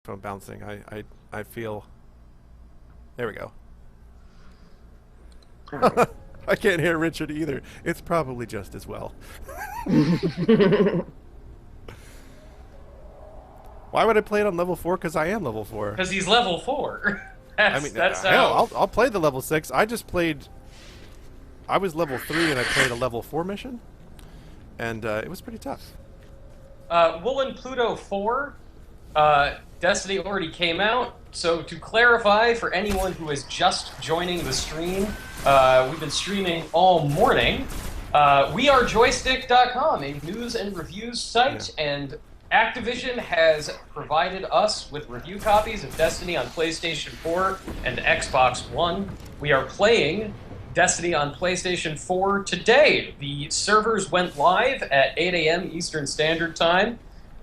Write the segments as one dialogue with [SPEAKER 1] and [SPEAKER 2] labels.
[SPEAKER 1] phone bouncing. I feel. There we go.
[SPEAKER 2] All right.
[SPEAKER 1] I can't hear Richard either. It's probably just as well. Why would I play it on level 4? Because I am level 4.
[SPEAKER 3] Because he's level 4.
[SPEAKER 1] I mean,
[SPEAKER 3] that's
[SPEAKER 1] hell,
[SPEAKER 3] how.
[SPEAKER 1] I'll play the level 6. I just played. I was level 3 and I played a level 4 mission, and it was pretty tough.
[SPEAKER 3] Woolen Pluto 4, Destiny already came out. So to clarify for anyone who is just joining the stream, we've been streaming all morning. WeAreJoystick.com, a news and reviews site, and Activision has provided us with review copies of Destiny on PlayStation 4 and Xbox One. We are playing Destiny on PlayStation 4 today. The servers went live at 8 a.m. Eastern Standard Time.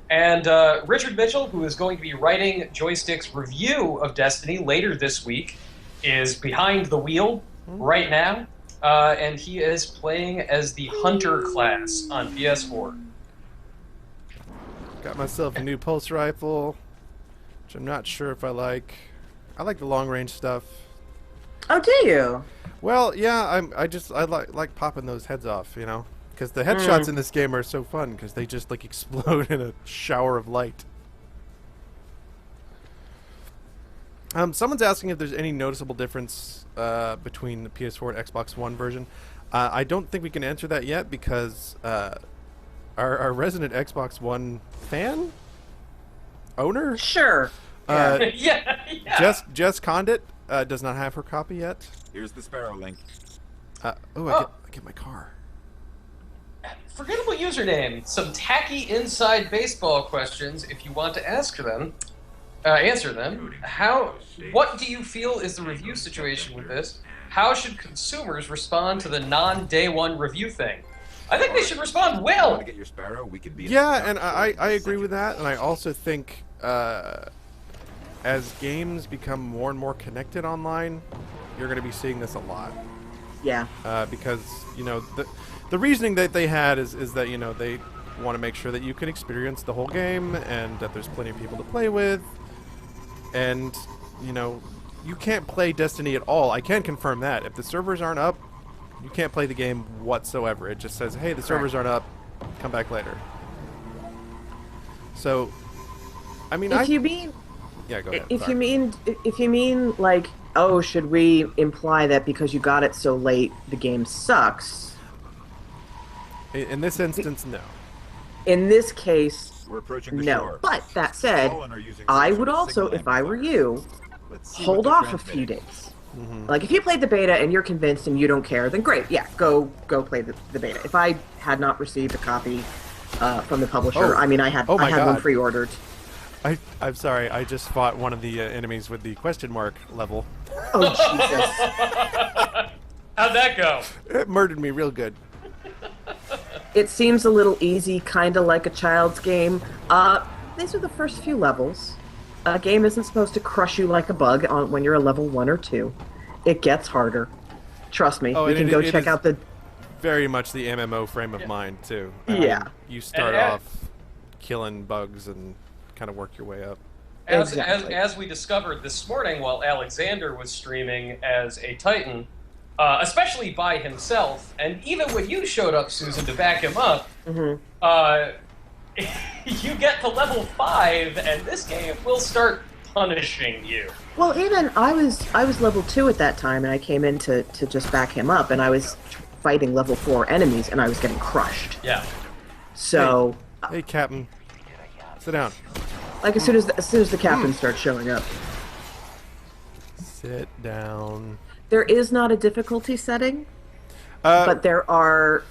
[SPEAKER 3] And Richard Mitchell, who is going to be writing Joystick's review of Destiny later this week, is behind the wheel right now. And he is playing as the Hunter class on PS4.
[SPEAKER 1] Got myself a new pulse rifle, which I'm not sure if I like. I like the long range stuff.
[SPEAKER 2] Oh, do you?
[SPEAKER 1] Well, yeah, I like popping those heads off, you know, because the headshots in this game are so fun because they just like explode in a shower of light. Someone's asking if there's any noticeable difference between the PS4 and Xbox One version. I don't think we can answer that yet because our resident Xbox One fan owner,
[SPEAKER 2] Sure.
[SPEAKER 3] Yeah.
[SPEAKER 1] Jess Condit, does not have her copy yet.
[SPEAKER 4] Here's the Sparrow link.
[SPEAKER 1] I get my car.
[SPEAKER 3] Forgettable username. Some tacky inside baseball questions if you want to ask them. Answer them. What do you feel is the review situation with this? How should consumers respond to the non-day one review thing? I think they should respond well.
[SPEAKER 4] Want to get your Sparrow? We could be.
[SPEAKER 1] Yeah, and I agree with that, and I also think as games become more and more connected online, you're going to be seeing this a lot.
[SPEAKER 2] Yeah.
[SPEAKER 1] Because you know the reasoning that they had is that you know they want to make sure that you can experience the whole game and that there's plenty of people to play with, and you know you can't play Destiny at all. I can confirm that if the servers aren't up, you can't play the game whatsoever. It just says, hey, the servers aren't up, come back later. So, I mean,
[SPEAKER 2] If you mean,
[SPEAKER 1] yeah, go ahead.
[SPEAKER 2] if
[SPEAKER 1] Sorry.
[SPEAKER 2] you mean like, oh, should we imply that because you got it so late, the game sucks?
[SPEAKER 1] In this instance, no.
[SPEAKER 2] In this case,
[SPEAKER 4] We're approaching the
[SPEAKER 2] no.
[SPEAKER 4] shore.
[SPEAKER 2] But that said,
[SPEAKER 4] Fallen are using
[SPEAKER 2] I
[SPEAKER 4] some
[SPEAKER 2] would
[SPEAKER 4] sort of
[SPEAKER 2] also,
[SPEAKER 4] signal
[SPEAKER 2] if I were
[SPEAKER 4] amplifier.
[SPEAKER 2] you,
[SPEAKER 4] Let's see
[SPEAKER 2] hold
[SPEAKER 4] what
[SPEAKER 2] off
[SPEAKER 4] they're
[SPEAKER 2] a few
[SPEAKER 4] transmitting.
[SPEAKER 2] days. Like, if you played the beta and you're convinced and you don't care, then great, yeah, go play the beta. If I had not received a copy from the publisher,
[SPEAKER 1] Oh.
[SPEAKER 2] I mean, I had
[SPEAKER 1] Oh my
[SPEAKER 2] one
[SPEAKER 1] God.
[SPEAKER 2] pre-ordered.
[SPEAKER 1] I'm sorry. I just fought one of the enemies with the question mark level.
[SPEAKER 2] Oh, Jesus.
[SPEAKER 3] How'd that go?
[SPEAKER 1] It murdered me real good.
[SPEAKER 2] It seems a little easy, kind of like a child's game. These are the first few levels. A game isn't supposed to crush you like a bug when you're a level 1 or 2. It gets harder. Trust me.
[SPEAKER 1] Oh,
[SPEAKER 2] we
[SPEAKER 1] and
[SPEAKER 2] can
[SPEAKER 1] it-
[SPEAKER 2] go
[SPEAKER 1] it
[SPEAKER 2] check
[SPEAKER 1] is
[SPEAKER 2] out the...
[SPEAKER 1] Very much the MMO frame of mind too. I
[SPEAKER 2] Yeah.
[SPEAKER 1] mean, you start
[SPEAKER 3] And-
[SPEAKER 1] off killing bugs and kind of work your way up.
[SPEAKER 2] Exactly.
[SPEAKER 3] As we discovered this morning while Alexander was streaming as a Titan, especially by himself, and even when you showed up, Susan, to back him up, you get to level 5, and this game will start punishing you.
[SPEAKER 2] Well, even I was level 2 at that time, and I came in to just back him up, and I was fighting level 4 enemies, and I was getting crushed.
[SPEAKER 3] Yeah.
[SPEAKER 2] So,
[SPEAKER 1] Hey, Captain, sit down.
[SPEAKER 2] like, as soon as the captain starts showing up.
[SPEAKER 1] Sit down.
[SPEAKER 2] There is not a difficulty setting,
[SPEAKER 1] Uh,
[SPEAKER 2] but there are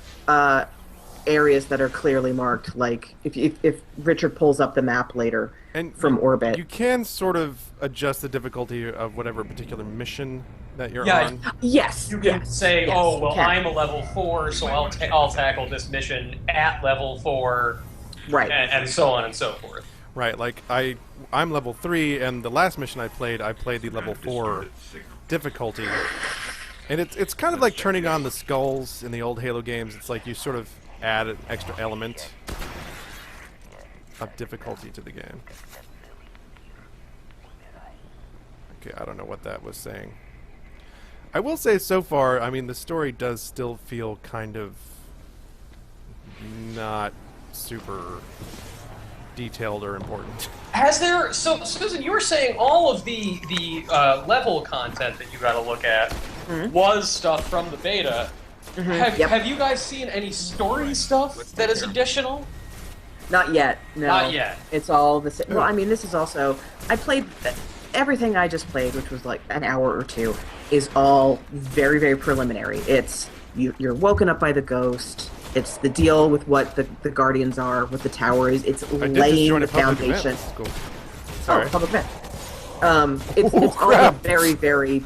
[SPEAKER 2] areas that are clearly marked. Like if Richard pulls up the map later from orbit.
[SPEAKER 1] You can sort of adjust the difficulty of whatever particular mission that you're
[SPEAKER 3] Yeah,
[SPEAKER 1] on.
[SPEAKER 2] Yes,
[SPEAKER 3] You can say,
[SPEAKER 2] yes,
[SPEAKER 3] "Oh,
[SPEAKER 2] you
[SPEAKER 3] well,
[SPEAKER 2] can.
[SPEAKER 3] I'm a level 4, so I'll tackle this mission at level 4,"
[SPEAKER 2] Right.
[SPEAKER 3] and so on and so forth.
[SPEAKER 1] Right, like I'm level 3, and the last mission I played the level 4 difficulty. And it's kind of like turning on the skulls in the old Halo games. It's like you sort of add an extra element of difficulty to the game. Okay, I don't know what that was saying. I will say so far, I mean, the story does still feel kind of not super detailed or important.
[SPEAKER 3] Has there? So, Susan, you were saying all of the level content that you got to look at was stuff from the beta. Have you guys seen any story stuff that is additional?
[SPEAKER 2] Not yet. No.
[SPEAKER 3] Not yet.
[SPEAKER 2] It's all the same. Well, I mean, this is also. I played everything I just played, which was like an hour or two, is all very, very preliminary. It's you're woken up by the ghost. It's the deal with what the guardians are, what the tower is. It's
[SPEAKER 1] I did just
[SPEAKER 2] laying
[SPEAKER 1] join
[SPEAKER 2] the
[SPEAKER 1] a public event.
[SPEAKER 2] foundation.
[SPEAKER 1] This is cool. Sorry.
[SPEAKER 2] Oh, public event. It's all
[SPEAKER 1] crap.
[SPEAKER 2] very, very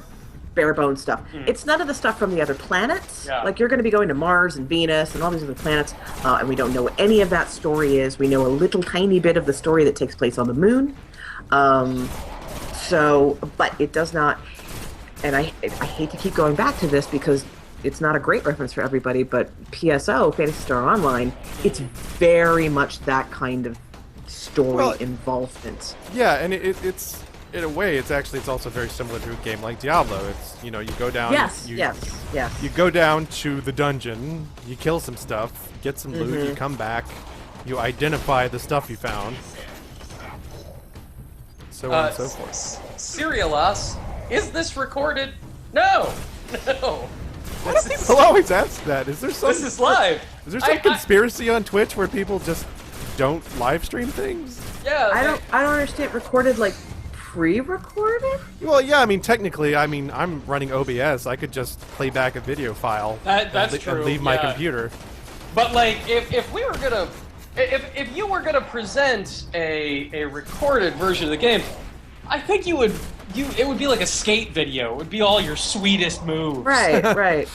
[SPEAKER 2] bare bones stuff. It's none of the stuff from the other planets.
[SPEAKER 3] Yeah.
[SPEAKER 2] Like, you're going to be going to Mars and Venus and all these other planets, and we don't know what any of that story is. We know a little tiny bit of the story that takes place on the moon. But it does not, and I hate to keep going back to this because it's not a great reference for everybody, but PSO, Phantasy Star Online, it's very much that kind of story involvement.
[SPEAKER 1] Yeah, and it's in a way, it's also very similar to a game like Diablo. It's, you know, you go down.
[SPEAKER 2] Yes.
[SPEAKER 1] You go down to the dungeon, you kill some stuff, get some loot, you come back, you identify the stuff you found, so on and so forth.
[SPEAKER 3] Serialos, is this recorded? No. No.
[SPEAKER 1] Why do people always ask that? Is there some?
[SPEAKER 3] This is live.
[SPEAKER 1] Is there some conspiracy on Twitch where people just don't live stream things?
[SPEAKER 3] Yeah.
[SPEAKER 2] I don't understand. Recorded like pre-recorded?
[SPEAKER 1] Well, yeah. I mean, technically, I'm running OBS. I could just play back a video file.
[SPEAKER 3] That's
[SPEAKER 1] and
[SPEAKER 3] true.
[SPEAKER 1] leave my computer.
[SPEAKER 3] But like, if we were gonna, if you were gonna present a recorded version of the game, I think it would be like a skate video. It would be all your sweetest moves.
[SPEAKER 2] Right.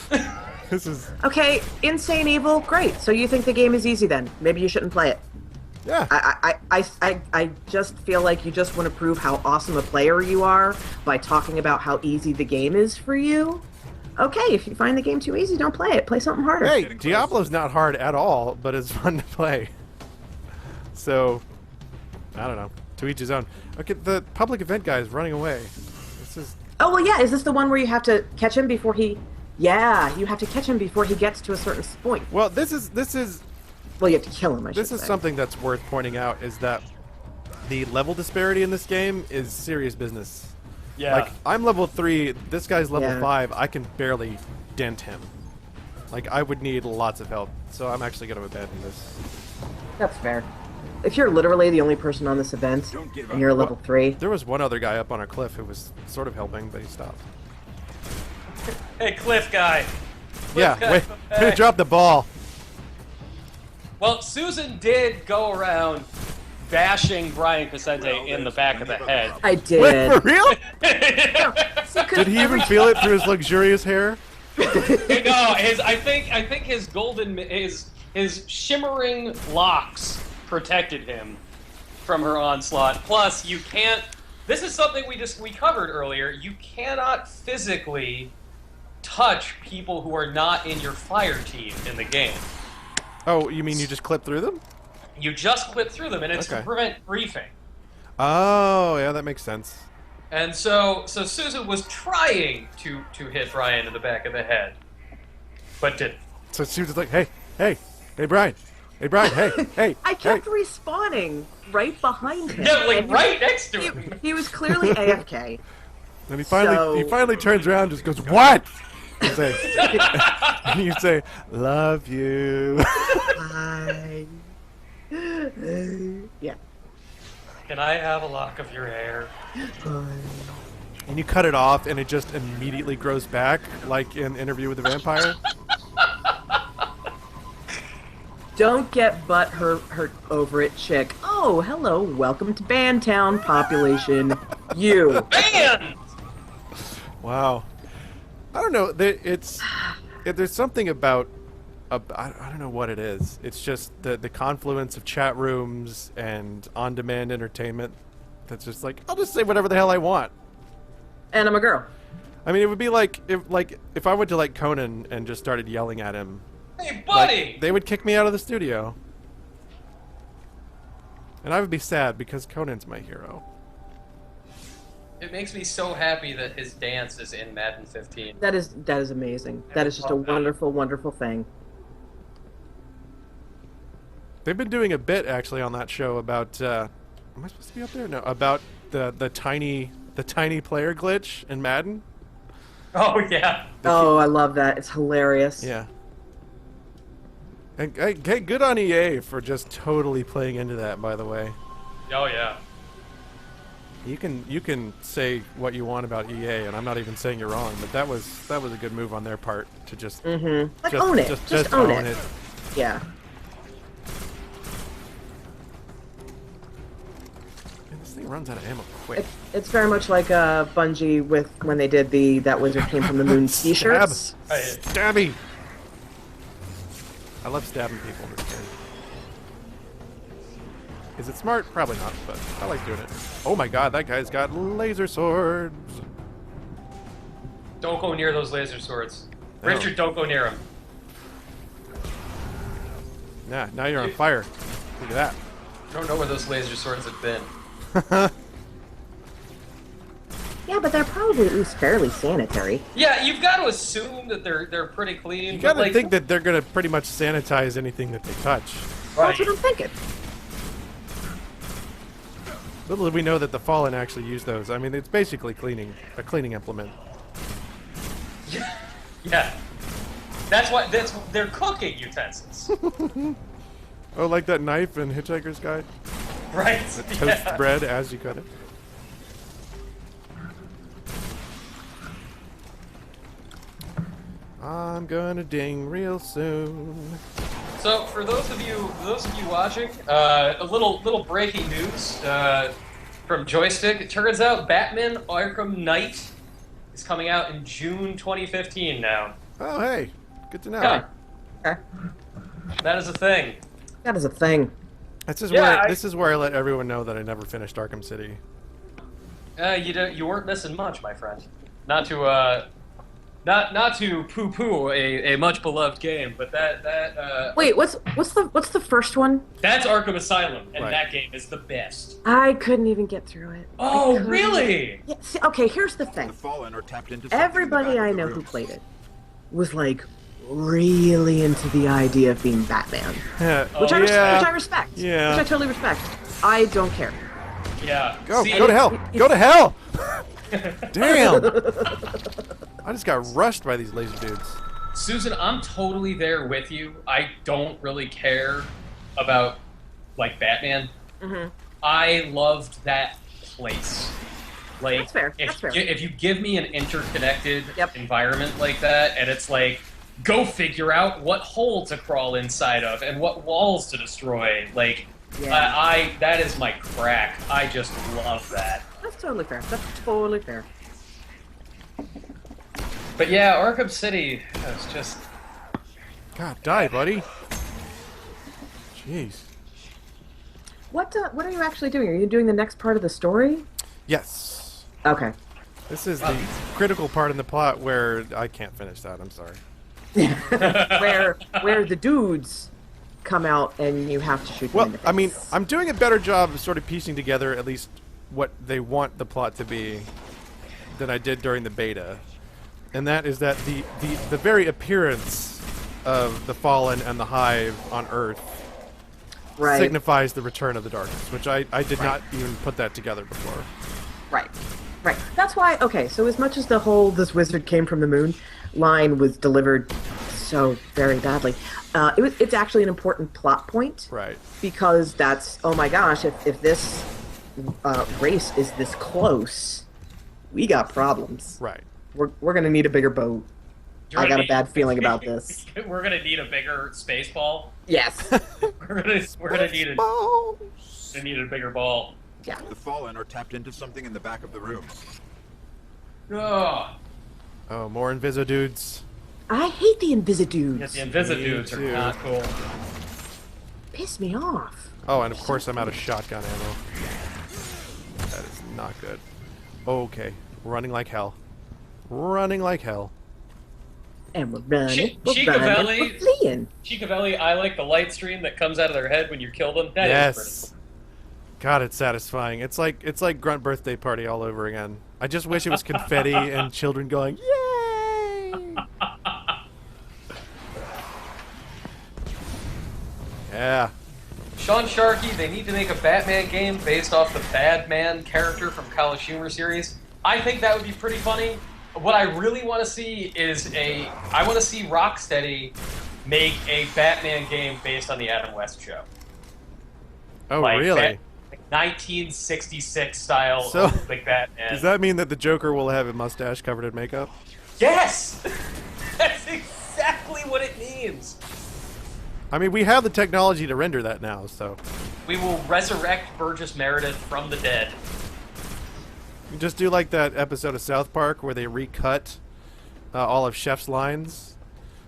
[SPEAKER 1] This is
[SPEAKER 2] Okay, Insane Evil, great. So you think the game is easy then? Maybe you shouldn't play it.
[SPEAKER 1] yeah.
[SPEAKER 2] I just feel like you just want to prove how awesome a player you are by talking about how easy the game is for you. Okay, if you find the game too easy, don't play it. Play something harder.
[SPEAKER 1] Hey, Diablo's not hard at all, but it's fun to play. So, I don't know. To each his own. Okay, the public event guy is running away. This is.
[SPEAKER 2] Oh, well, yeah, is this the one where you have to catch him before he... Yeah, you have to catch him before he gets to a certain point.
[SPEAKER 1] Well, this is.
[SPEAKER 2] Well, you have to kill him, I should
[SPEAKER 1] This is
[SPEAKER 2] say.
[SPEAKER 1] something that's worth pointing out is that the level disparity in this game is serious business.
[SPEAKER 3] Yeah.
[SPEAKER 1] Like, I'm level 3, this guy's level
[SPEAKER 2] Yeah.
[SPEAKER 1] 5, I can barely dent him. Like, I would need lots of help, so I'm actually going to abandon this.
[SPEAKER 2] That's fair. If you're literally the only person on this event,
[SPEAKER 4] Don't give
[SPEAKER 2] and
[SPEAKER 4] up.
[SPEAKER 2] you're a level 3...
[SPEAKER 1] There was one other guy up on a cliff who was sort of helping, but he stopped.
[SPEAKER 3] Hey, Cliff guy.
[SPEAKER 1] Yeah,
[SPEAKER 3] guy,
[SPEAKER 1] wait,
[SPEAKER 3] hey.
[SPEAKER 1] drop the ball.
[SPEAKER 3] Well, Susan did go around bashing Brian Cosente in the back of the head.
[SPEAKER 2] I
[SPEAKER 1] Wait,
[SPEAKER 2] did.
[SPEAKER 1] for real?
[SPEAKER 2] Did
[SPEAKER 1] Did he even feel it through his luxurious hair?
[SPEAKER 3] No, I think his golden, his shimmering locks protected him from her onslaught. Plus, you can't. This is something we covered earlier. You cannot physically touch people who are not in your fire team in the game.
[SPEAKER 1] Oh, you mean you just clip through them?
[SPEAKER 3] You just clip through them, and it's to
[SPEAKER 1] Okay.
[SPEAKER 3] prevent griefing.
[SPEAKER 1] Oh, yeah, that makes sense.
[SPEAKER 3] And so Susan was trying to hit Brian in the back of the head, but didn't.
[SPEAKER 1] So she was like, hey, Brian, hey.
[SPEAKER 2] I kept respawning right behind him.
[SPEAKER 3] Yeah, like
[SPEAKER 2] And
[SPEAKER 3] right next to him.
[SPEAKER 2] he was clearly AFK.
[SPEAKER 1] And he
[SPEAKER 2] So-
[SPEAKER 1] finally turns around and just goes, what? You say, and you say, love you.
[SPEAKER 2] Hi. Yeah.
[SPEAKER 3] Can I have a lock of your hair?
[SPEAKER 1] And you cut it off, and it just immediately grows back, like in Interview with the Vampire.
[SPEAKER 2] Don't get butt hurt over it, chick. Oh, hello, welcome to Bandtown, population. You.
[SPEAKER 3] Man!
[SPEAKER 1] Wow. I don't know. There's something about I don't know what it is. It's just the confluence of chat rooms and on-demand entertainment that's just like, I'll just say whatever the hell I want.
[SPEAKER 2] And I'm a girl.
[SPEAKER 1] I mean, it would be like if I went to like Conan and just started yelling at him.
[SPEAKER 3] Hey,
[SPEAKER 1] Like,
[SPEAKER 3] buddy!
[SPEAKER 1] they would kick me out of the studio. And I would be sad because Conan's my hero.
[SPEAKER 3] It makes me so happy that his dance is in Madden 15.
[SPEAKER 2] That is amazing. That is just a wonderful, wonderful thing.
[SPEAKER 1] They've been doing a bit actually on that show about. Am I supposed to be up there? No, about the tiny player glitch in Madden.
[SPEAKER 3] Oh yeah.
[SPEAKER 2] Oh, I love that. It's hilarious.
[SPEAKER 1] Yeah. And hey, good on EA for just totally playing into that. By the way,
[SPEAKER 3] Oh yeah.
[SPEAKER 1] you can say what you want about EA, and I'm not even saying you're wrong, but that was a good move on their part to just
[SPEAKER 2] Like, own it. Just own it. Yeah.
[SPEAKER 1] Man, this thing runs out of ammo quick.
[SPEAKER 2] It's very much like Bungie with when they did the That Wizard Came from the Moon t-shirts.
[SPEAKER 1] Stabby. I love stabbing people in this game. Is it smart? Probably not, but I like doing it. Oh my god, that guy's got laser swords.
[SPEAKER 3] Don't go near those laser swords.
[SPEAKER 1] No.
[SPEAKER 3] Richard, don't go near him.
[SPEAKER 1] Nah, now you're on fire. Look at that.
[SPEAKER 3] I don't know where those laser swords have been.
[SPEAKER 2] Yeah, but they're probably at least fairly sanitary.
[SPEAKER 3] Yeah, you've got to assume that they're pretty clean.
[SPEAKER 1] You
[SPEAKER 3] but,
[SPEAKER 1] gotta
[SPEAKER 3] like,
[SPEAKER 1] think that they're gonna pretty much sanitize anything that they touch.
[SPEAKER 3] Right.
[SPEAKER 2] That's what I'm thinking.
[SPEAKER 1] Little did we know that the Fallen actually use those. I mean, it's basically a cleaning implement.
[SPEAKER 3] Yeah. They're cooking utensils.
[SPEAKER 1] Oh, like that knife in Hitchhiker's Guide?
[SPEAKER 3] Right.
[SPEAKER 1] That toast bread as you cut it. I'm gonna ding real soon.
[SPEAKER 3] So for those of you watching, a little breaking news from Joystick. It turns out Batman Arkham Knight is coming out in June 2015 now.
[SPEAKER 1] Oh, hey, good to know.
[SPEAKER 3] Yeah,
[SPEAKER 2] Okay.
[SPEAKER 3] that is a thing.
[SPEAKER 2] That is a thing.
[SPEAKER 1] This is
[SPEAKER 3] Yeah,
[SPEAKER 1] this is where I let everyone know that I never finished Arkham City.
[SPEAKER 3] You weren't missing much, my friend. Not to poo-poo a much beloved game, but that
[SPEAKER 2] Wait, what's the first one?
[SPEAKER 3] that's Arkham Asylum, and
[SPEAKER 1] Right.
[SPEAKER 3] that game is the best.
[SPEAKER 2] I couldn't even get through it. I
[SPEAKER 3] Oh,
[SPEAKER 2] couldn't.
[SPEAKER 3] really?
[SPEAKER 2] Yeah, see, okay, here's the thing.
[SPEAKER 4] The Fallen are tapped into something in the
[SPEAKER 2] Everybody
[SPEAKER 4] back
[SPEAKER 2] I
[SPEAKER 4] of the
[SPEAKER 2] know
[SPEAKER 4] room.
[SPEAKER 2] who played it was like really into the idea of being Batman, which I respect.
[SPEAKER 1] Yeah.
[SPEAKER 2] Which I totally respect. I don't care.
[SPEAKER 3] Yeah.
[SPEAKER 1] Go
[SPEAKER 3] See,
[SPEAKER 1] to hell! Go to hell! Damn! I just got rushed by these laser dudes.
[SPEAKER 3] Susan, I'm totally there with you. I don't really care about, like, Batman.
[SPEAKER 2] Mm-hmm.
[SPEAKER 3] I loved that place. Like,
[SPEAKER 2] That's fair,
[SPEAKER 3] If,
[SPEAKER 2] that's fair.
[SPEAKER 3] if you give me an interconnected
[SPEAKER 2] Yep.
[SPEAKER 3] environment like that, and it's like, go figure out what hole to crawl inside of and what walls to destroy. Like,
[SPEAKER 2] Yeah.
[SPEAKER 3] that is my crack. I just love that.
[SPEAKER 2] That's totally fair. That's totally fair.
[SPEAKER 3] But yeah, Arkham City is just...
[SPEAKER 1] God, die, buddy. Jeez.
[SPEAKER 2] What are you actually doing? Are you doing the next part of the story?
[SPEAKER 1] Yes.
[SPEAKER 2] Okay.
[SPEAKER 1] This is the critical part in the plot where I can't finish that. I'm sorry.
[SPEAKER 2] where the dudes come out and you have to shoot them
[SPEAKER 1] Well,
[SPEAKER 2] in the face.
[SPEAKER 1] I mean, I'm doing a better job of sort of piecing together at least what they want the plot to be than I did during the beta. And that is that the very appearance of the Fallen and the Hive on Earth
[SPEAKER 2] right.
[SPEAKER 1] signifies the return of the darkness, which I did not even put that together before.
[SPEAKER 2] Right. Right. That's why, okay, so as much as the whole "this wizard came from the moon" line was delivered so very badly, it's actually an important plot point.
[SPEAKER 1] Right.
[SPEAKER 2] Because that's, oh my gosh, if this race is this close, we got problems.
[SPEAKER 1] Right.
[SPEAKER 2] We're going to need a bigger boat. I got a bad feeling about this.
[SPEAKER 3] We're gonna need a bigger space ball.
[SPEAKER 2] Yes.
[SPEAKER 3] We're gonna need a bigger ball.
[SPEAKER 2] Yeah.
[SPEAKER 4] The Fallen are tapped into something in the back of the room.
[SPEAKER 3] Oh,
[SPEAKER 1] Oh, more Inviso dudes.
[SPEAKER 2] I hate the Invisidudes.
[SPEAKER 3] yeah, the Invisidudes are
[SPEAKER 1] too.
[SPEAKER 3] not cool.
[SPEAKER 2] Piss me off.
[SPEAKER 1] Oh, and of course I'm out of shotgun ammo. That is not good. Okay. Running like hell. Running like hell.
[SPEAKER 2] And we're running, we're
[SPEAKER 3] Chicavelli-
[SPEAKER 2] running, we're fleeing.
[SPEAKER 3] Chicavelli, I like the light stream that comes out of their head when you kill them. That is pretty.
[SPEAKER 1] Yes. God, it's satisfying. It's like Grunt Birthday Party all over again. I just wish it was confetti and children going, yay! Yeah.
[SPEAKER 3] Sean Sharkey, they need to make a Batman game based off the Badman character from College Humor series. I think that would be pretty funny. What I really want to see is I want to see Rocksteady make a Batman game based on the Adam West show.
[SPEAKER 1] Oh, really?
[SPEAKER 3] 1966 style
[SPEAKER 1] So,
[SPEAKER 3] of like Batman.
[SPEAKER 1] Does that mean that the Joker will have a mustache covered in makeup?
[SPEAKER 3] Yes! That's exactly what it means.
[SPEAKER 1] I mean, we have the technology to render that now, so...
[SPEAKER 3] We will resurrect Burgess Meredith from the dead.
[SPEAKER 1] You just do like that episode of South Park where they recut all of Chef's lines.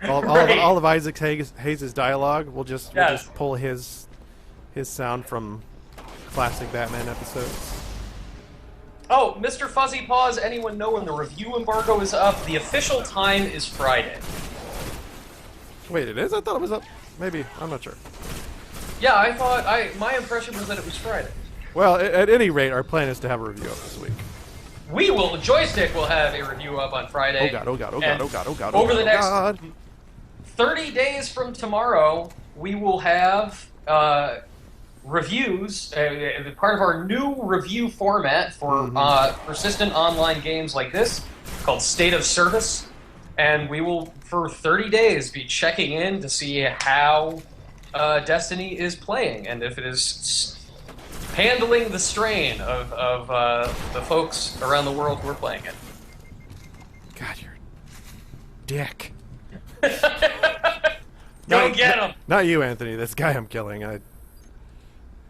[SPEAKER 3] Right.
[SPEAKER 1] All of Isaac Hayes' dialogue. We'll just pull his sound from classic Batman episodes.
[SPEAKER 3] Oh, Mr. Fuzzy Paws, anyone know when the review embargo is up? The official time is Friday.
[SPEAKER 1] Wait, it is? I thought it was up. Maybe. I'm not sure.
[SPEAKER 3] Yeah, my impression was that it was Friday.
[SPEAKER 1] Well, at any rate, our plan is to have a review up this week.
[SPEAKER 3] Joystick will have a review up on Friday.
[SPEAKER 1] Oh god, oh god, oh god, oh god, oh god.
[SPEAKER 3] Over the next
[SPEAKER 1] god.
[SPEAKER 3] 30 days from tomorrow, we will have reviews, part of our new review format for persistent online games like this, called State of Service. And we will, for 30 days, be checking in to see how Destiny is playing, and if it is handling the strain of the folks around the world who are playing it.
[SPEAKER 1] God, you're a dick.
[SPEAKER 3] Go get him!
[SPEAKER 1] Not you, Anthony. This guy I'm killing.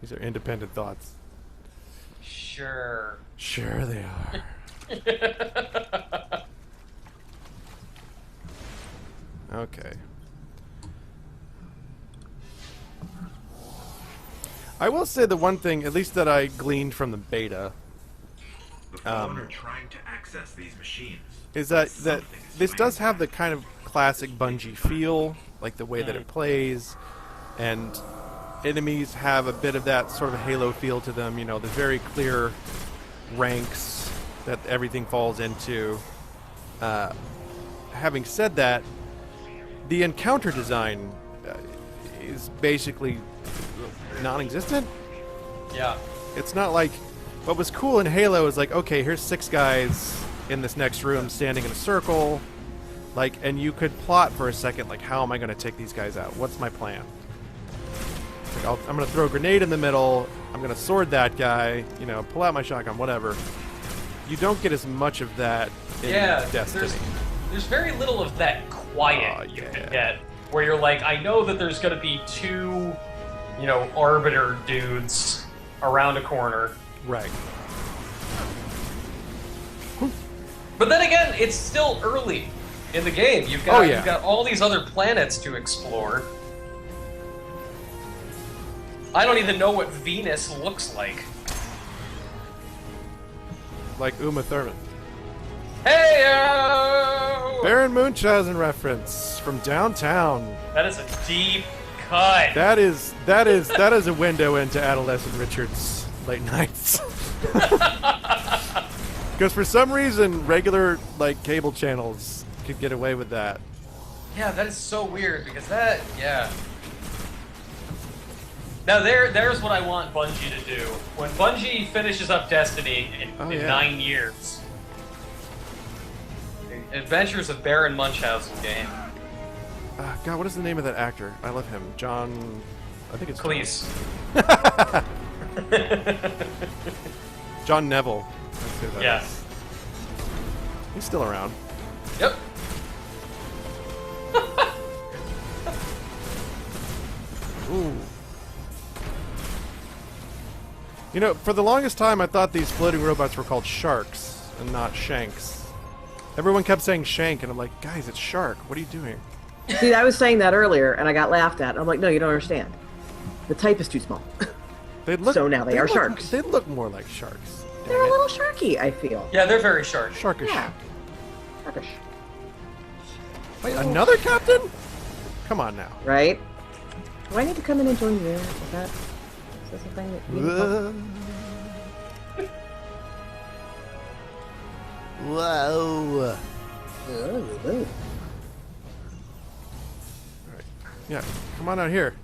[SPEAKER 1] These are independent thoughts.
[SPEAKER 3] Sure.
[SPEAKER 1] Sure they are. Okay. I will say the one thing, at least that I gleaned from the beta,
[SPEAKER 4] The Fallen are trying to access these machines.
[SPEAKER 1] is that this does have the kind of classic Bungie feel, like the way that it plays, and enemies have a bit of that sort of Halo feel to them. You know, the very clear ranks that everything falls into. Having said that, the encounter design is basically non-existent.
[SPEAKER 3] Yeah.
[SPEAKER 1] It's not like... What was cool in Halo is like, okay, here's 6 guys in this next room standing in a circle, like, and you could plot for a second, like, how am I going to take these guys out? What's my plan? Like, I'm going to throw a grenade in the middle, I'm going to sword that guy, you know, pull out my shotgun, whatever. You don't get as much of that in Destiny.
[SPEAKER 3] There's very little of that quiet you can get, where you're like, I know that there's going to be 2, you know, Arbiter dudes around a corner.
[SPEAKER 1] Right.
[SPEAKER 3] But then again, it's still early in the game. You've got all these other planets to explore. I don't even know what Venus looks like.
[SPEAKER 1] Like Uma Thurman.
[SPEAKER 3] Hey-o!
[SPEAKER 1] Baron Munchausen reference from downtown.
[SPEAKER 3] That is a deep cut.
[SPEAKER 1] That is a window into adolescent Richard's late nights. Because for some reason, regular like cable channels could get away with that.
[SPEAKER 3] Yeah, that is so weird because Now there's what I want Bungie to do. When Bungie finishes up Destiny in 9 years, Adventures of Baron Munchausen game.
[SPEAKER 1] God, what is the name of that actor? I love him. John... I think it's...
[SPEAKER 3] Cleese.
[SPEAKER 1] John Neville. That's who that is. He's still around.
[SPEAKER 3] Yep.
[SPEAKER 1] Ooh. You know, for the longest time I thought these floating robots were called sharks and not shanks. Everyone kept saying shank, and I'm like, guys, it's shark. What are you doing?
[SPEAKER 2] See, I was saying that earlier, and I got laughed at. I'm like, no, you don't understand. The type is too small. So now they are sharks.
[SPEAKER 1] They look more like sharks.
[SPEAKER 2] They're a little sharky, I feel.
[SPEAKER 3] Yeah, they're very shark.
[SPEAKER 1] Sharkish.
[SPEAKER 2] Yeah. Sharkish.
[SPEAKER 1] Wait, another captain? Come on now.
[SPEAKER 2] Right? Do I need to come in and join you there? Is that... Is this a thing that you
[SPEAKER 1] Whoa.
[SPEAKER 2] Ooh.
[SPEAKER 1] Yeah, come on out here.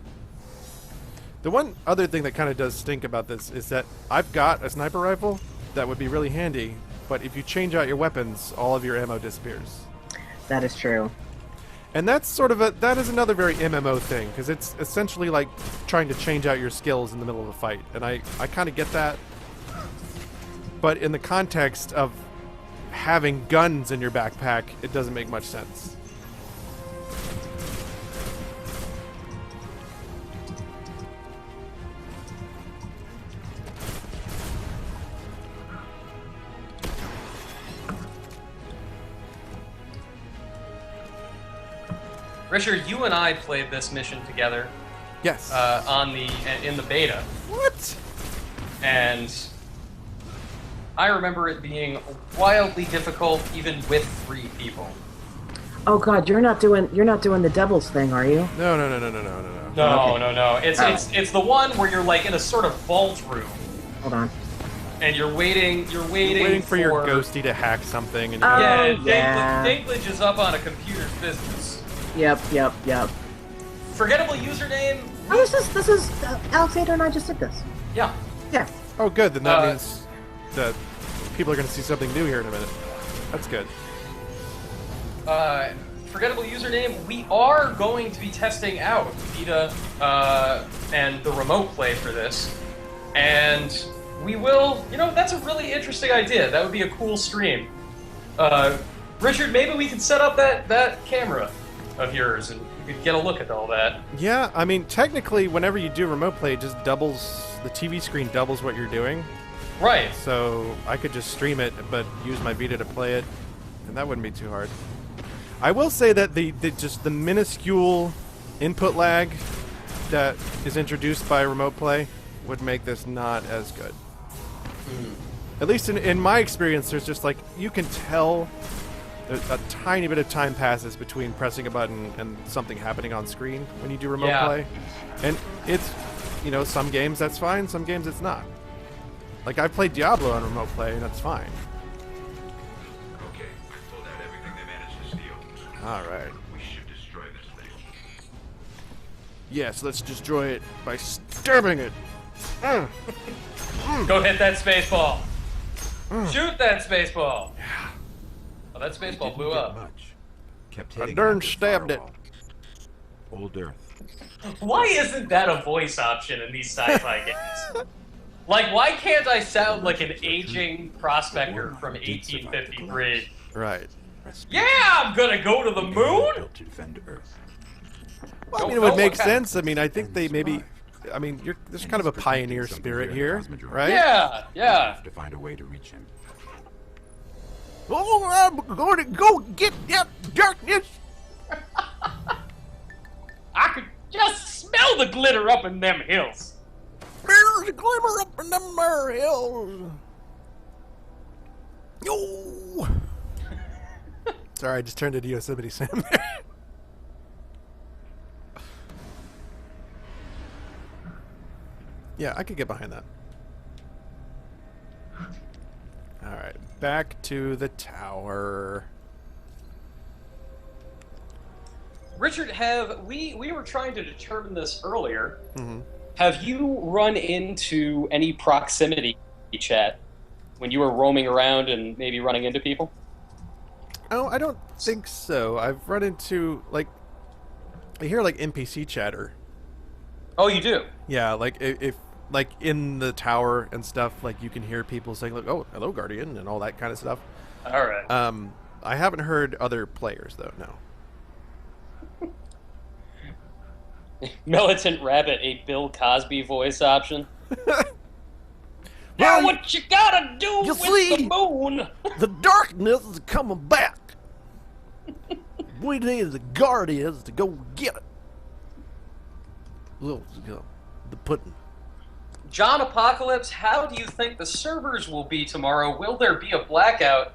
[SPEAKER 1] The one other thing that kind of does stink about this is that I've got a sniper rifle that would be really handy, but if you change out your weapons, all of your ammo disappears.
[SPEAKER 2] That is true.
[SPEAKER 1] And that's sort of that is another very MMO thing, because it's essentially like trying to change out your skills in the middle of a fight. And I kind of get that. But in the context of having guns in your backpack, it doesn't make much sense.
[SPEAKER 3] Richard, you and I played this mission together
[SPEAKER 1] Yes.
[SPEAKER 3] in the beta,
[SPEAKER 1] What?
[SPEAKER 3] and I remember it being wildly difficult even with 3 people.
[SPEAKER 2] Oh God, you're not doing the Devils thing, are you?
[SPEAKER 1] No.
[SPEAKER 3] No. It's the one where you're like in a sort of vault room,
[SPEAKER 2] Hold on.
[SPEAKER 3] and you're waiting
[SPEAKER 1] You're waiting for your ghosty to hack something, and
[SPEAKER 2] Oh,
[SPEAKER 3] Yeah,
[SPEAKER 2] yeah.
[SPEAKER 3] Dinklage is up on a computer's business.
[SPEAKER 2] Yep.
[SPEAKER 3] Forgettable username?
[SPEAKER 2] Oh, this is Alexander and I just did this.
[SPEAKER 3] Yeah.
[SPEAKER 2] Yeah.
[SPEAKER 1] oh, good. Then that means that people are going to see something new here in a minute. That's good.
[SPEAKER 3] Forgettable username. We are going to be testing out beta and the remote play for this. And we will, that's a really interesting idea. That would be a cool stream. Richard, maybe we could set up that camera of yours and you could get a look at all that.
[SPEAKER 1] Yeah, I mean, technically, whenever you do remote play, it just doubles the TV screen, doubles what you're doing.
[SPEAKER 3] Right.
[SPEAKER 1] So I could just stream it, but use my Vita to play it, and that wouldn't be too hard. I will say that the minuscule input lag that is introduced by remote play would make this not as good. At least in my experience, there's just like, you can tell there's a tiny bit of time passes between pressing a button and something happening on screen when you do remote play. And it's, some games that's fine, some games it's not. Like, I've played Diablo on remote play, and that's fine.
[SPEAKER 4] Okay, I pulled out everything they managed to steal.
[SPEAKER 1] Alright.
[SPEAKER 4] We should destroy this thing.
[SPEAKER 1] Yes, let's destroy it by stabbing it.
[SPEAKER 3] Go hit that space ball. Shoot that space ball. Oh, that space ball blew up.
[SPEAKER 5] Much. Kept
[SPEAKER 1] I
[SPEAKER 5] hitting
[SPEAKER 1] darn
[SPEAKER 5] after
[SPEAKER 1] stabbed it.
[SPEAKER 5] firewall. Old Earth.
[SPEAKER 3] Why isn't that a voice option in these sci-fi games? Like, why can't I sound like an aging prospector from 1853?
[SPEAKER 1] Right.
[SPEAKER 3] Yeah, I'm gonna go to the moon!
[SPEAKER 5] Built to defend Earth.
[SPEAKER 1] Well, I mean, it
[SPEAKER 3] Don't know
[SPEAKER 1] would make
[SPEAKER 3] what kind-
[SPEAKER 1] sense. I mean, I think they maybe... I mean, there's kind of a pioneer spirit here, right?
[SPEAKER 3] Yeah.
[SPEAKER 5] Have to find a way to reach him.
[SPEAKER 1] Oh, I'm going to go get that darkness.
[SPEAKER 3] I could just smell the glitter up in them hills.
[SPEAKER 1] There's a glimmer up in them there hills. Yo. Sorry, I just turned into Yosemite Sam there. Yeah, I could get behind that. Alright, back to the tower.
[SPEAKER 3] Richard, we were trying to determine this earlier.
[SPEAKER 1] Mm-hmm.
[SPEAKER 3] Have you run into any proximity chat when you were roaming around and maybe running into people?
[SPEAKER 1] Oh, I don't think so. I've run into, like, I hear, like, NPC chatter.
[SPEAKER 3] Oh, you do?
[SPEAKER 1] Yeah, like, if like, in the tower and stuff, like, you can hear people saying, like, oh, hello, Guardian, and all that kind of stuff.
[SPEAKER 3] All right.
[SPEAKER 1] I haven't heard other players, though, no.
[SPEAKER 3] Militant Rabbit, a Bill Cosby voice option.
[SPEAKER 1] Well,
[SPEAKER 3] Now what you gotta do
[SPEAKER 1] you
[SPEAKER 3] with
[SPEAKER 1] see-
[SPEAKER 3] the moon?
[SPEAKER 1] The darkness is coming back. We need the Guardians to go get it. The pudding.
[SPEAKER 3] John Apocalypse, how do you think the servers will be tomorrow? Will there be a blackout?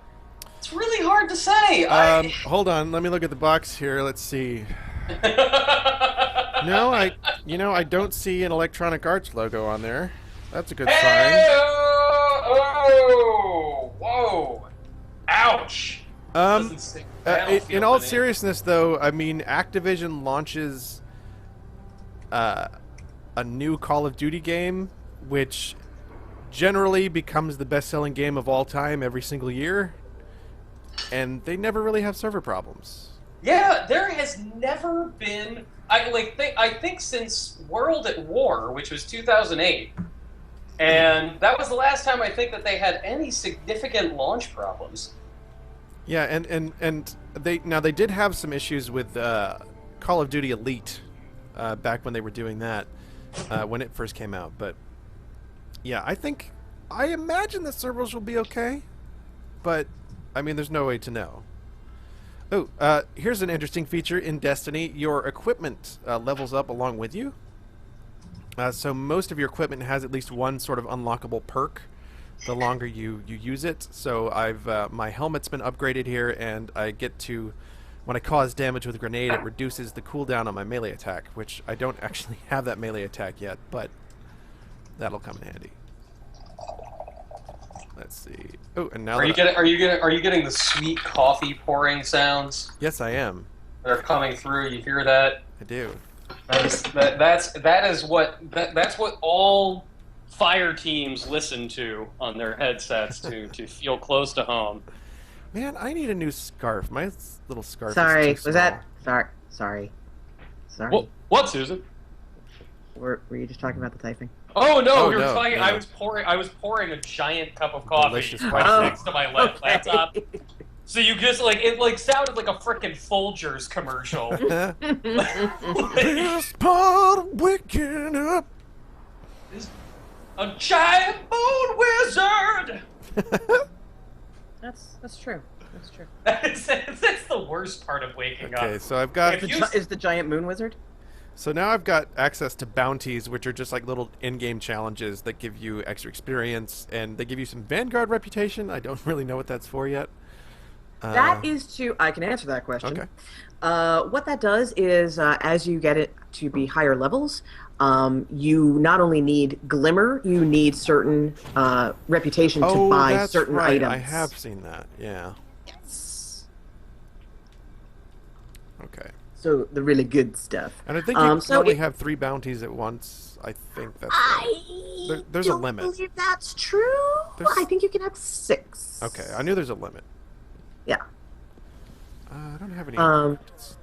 [SPEAKER 3] It's really hard to say.
[SPEAKER 1] Hold on, let me look at the box here. Let's see. No, I don't see an Electronic Arts logo on there. That's a good
[SPEAKER 3] Hey!
[SPEAKER 1] sign.
[SPEAKER 3] Oh! Whoa! Ouch! Doesn't say Battlefield
[SPEAKER 1] In all
[SPEAKER 3] in it.
[SPEAKER 1] seriousness, though, I mean, Activision launches a new Call of Duty game, which generally becomes the best-selling game of all time every single year, and they never really have server problems.
[SPEAKER 3] Yeah, there has never been. I think since World at War, which was 2008, and that was the last time I think that they had any significant launch problems.
[SPEAKER 1] Yeah, and they did have some issues with Call of Duty Elite back when they were doing that when it first came out. But yeah, I imagine the servers will be okay, but I mean, there's no way to know. Oh, here's an interesting feature in Destiny. Your equipment levels up along with you. So most of your equipment has at least one sort of unlockable perk the longer you use it. So my helmet's been upgraded here, and I get to, when I cause damage with a grenade, it reduces the cooldown on my melee attack, which I don't actually have that melee attack yet, but that'll come in handy. Let's see. Oh, and now
[SPEAKER 3] Are you getting the sweet coffee pouring sounds
[SPEAKER 1] Yes, I am.
[SPEAKER 3] that are coming through? You hear that?
[SPEAKER 1] I do.
[SPEAKER 3] That's what all fire teams listen to on their headsets to feel close to home.
[SPEAKER 1] Man, I need a new scarf. My little scarf
[SPEAKER 2] Sorry,
[SPEAKER 1] is too
[SPEAKER 2] was that...
[SPEAKER 1] small.
[SPEAKER 2] Sorry.
[SPEAKER 3] What, Susan?
[SPEAKER 2] Were you just talking about the typing?
[SPEAKER 3] Oh no,
[SPEAKER 1] Oh,
[SPEAKER 3] you're
[SPEAKER 1] no,
[SPEAKER 3] talking.
[SPEAKER 1] no.
[SPEAKER 3] I was pouring a giant cup of coffee
[SPEAKER 1] Delicious
[SPEAKER 3] right
[SPEAKER 1] coffee.
[SPEAKER 3] next to my laptop. So you just it sounded like a frickin' Folgers commercial.
[SPEAKER 1] Best part of waking up.
[SPEAKER 3] A giant moon wizard.
[SPEAKER 2] That's true. That's true.
[SPEAKER 3] That's the worst part of waking
[SPEAKER 1] Okay,
[SPEAKER 3] up.
[SPEAKER 1] so I've got...
[SPEAKER 3] If
[SPEAKER 2] Is the giant moon wizard?
[SPEAKER 1] So now I've got access to bounties, which are just like little in-game challenges that give you extra experience, and they give you some Vanguard reputation. I don't really know what that's for yet.
[SPEAKER 2] That is to... I can answer that question.
[SPEAKER 1] Okay.
[SPEAKER 2] What that does is, as you get it to be higher levels, you not only need Glimmer, you need certain reputation to buy
[SPEAKER 1] that's
[SPEAKER 2] certain
[SPEAKER 1] right.
[SPEAKER 2] items.
[SPEAKER 1] I have seen that. Yeah.
[SPEAKER 2] Yes.
[SPEAKER 1] Okay.
[SPEAKER 2] So the really good stuff.
[SPEAKER 1] And I think you can
[SPEAKER 2] so
[SPEAKER 1] only
[SPEAKER 2] it-
[SPEAKER 1] have 3 bounties at once. I think that's there's a
[SPEAKER 2] don't
[SPEAKER 1] limit.
[SPEAKER 2] believe that's true.
[SPEAKER 1] There's-
[SPEAKER 2] I think you can have 6.
[SPEAKER 1] Okay, I knew there's a limit.
[SPEAKER 2] Yeah.
[SPEAKER 1] I don't have any. Stuff.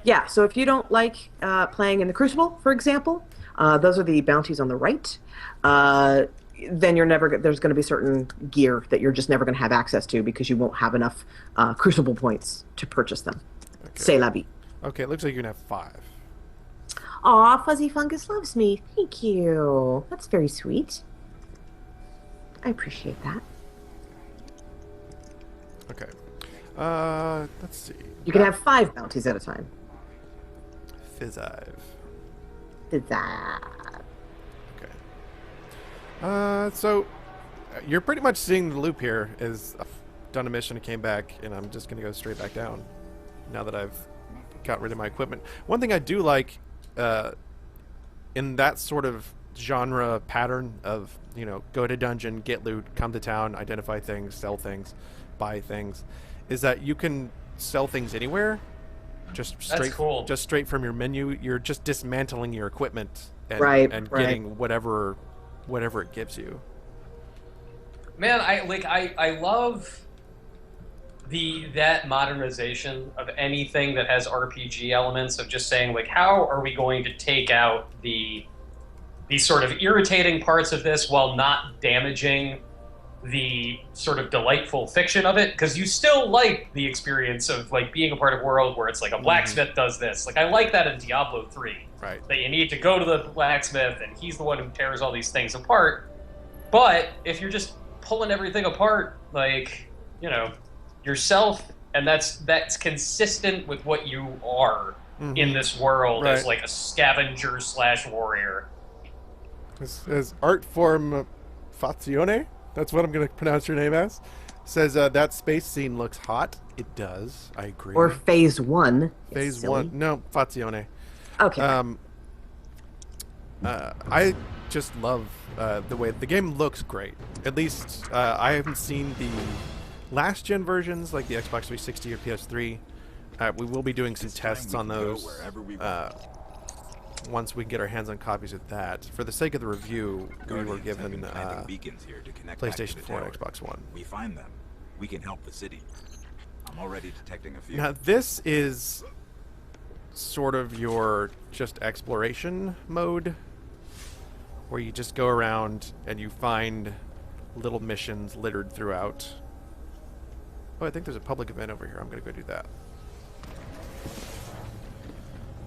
[SPEAKER 2] Yeah, so if you don't like playing in the Crucible, for example, those are the bounties on the right. Then there's going to be certain gear that you're just never going to have access to because you won't have enough Crucible points to purchase them.
[SPEAKER 1] Okay.
[SPEAKER 2] C'est la vie.
[SPEAKER 1] Okay, it looks like you can have 5.
[SPEAKER 2] Aw, Fuzzy Fungus loves me. Thank you. That's very sweet. I appreciate that.
[SPEAKER 1] Okay. Let's see.
[SPEAKER 2] You can have 5 bounties at a time.
[SPEAKER 1] Fizzive.
[SPEAKER 2] That.
[SPEAKER 1] Okay. So you're pretty much seeing the loop here. Is I've done a mission and came back, and I'm just gonna go straight back down now that I've got rid of my equipment. One thing I do like in that sort of genre pattern of, you know, go to dungeon, get loot, come to town, identify things, sell things, buy things, is that you can sell things anywhere. Just straight,
[SPEAKER 3] cool.
[SPEAKER 1] just straight from your menu. You're just dismantling your equipment and,
[SPEAKER 2] Right,
[SPEAKER 1] and
[SPEAKER 2] right.
[SPEAKER 1] getting whatever it gives you.
[SPEAKER 3] Man, I love that modernization of anything that has RPG elements, of just saying, like, how are we going to take out the sort of irritating parts of this while not damaging the sort of delightful fiction of it? Because you still like the experience of, like, being a part of a world where it's like a blacksmith does this. Like, I like that in Diablo 3.
[SPEAKER 1] Right.
[SPEAKER 3] That you need to go to the blacksmith and he's the one who tears all these things apart. But if you're just pulling everything apart, like, you know, yourself, and that's consistent with what you are in this world as,
[SPEAKER 1] Right.
[SPEAKER 3] like, a scavenger / warrior.
[SPEAKER 1] This is art form Fazione. That's what I'm going to pronounce your name as. Says that space scene looks hot. It does. I agree.
[SPEAKER 2] Or Phase 1.
[SPEAKER 1] Phase 1. No, Fazione.
[SPEAKER 2] Okay.
[SPEAKER 1] I just love the way the game looks great. At least I haven't seen the last gen versions like the Xbox 360 or PS3. We will be doing some
[SPEAKER 5] This time
[SPEAKER 1] tests
[SPEAKER 5] we
[SPEAKER 1] on
[SPEAKER 5] can go
[SPEAKER 1] those
[SPEAKER 5] wherever we want.
[SPEAKER 1] once we can get our hands on copies of that. For the sake of the review, we were
[SPEAKER 5] Guardians have
[SPEAKER 1] given
[SPEAKER 5] been planting beacons here to connect back to
[SPEAKER 1] PlayStation
[SPEAKER 5] the
[SPEAKER 1] 4 and
[SPEAKER 5] tower.
[SPEAKER 1] Xbox One.
[SPEAKER 5] We find them. We can help the city. I'm already detecting a few.
[SPEAKER 1] Now this is sort of your just exploration mode, where you just go around and you find little missions littered throughout. Oh, I think there's a public event over here. I'm gonna go do that.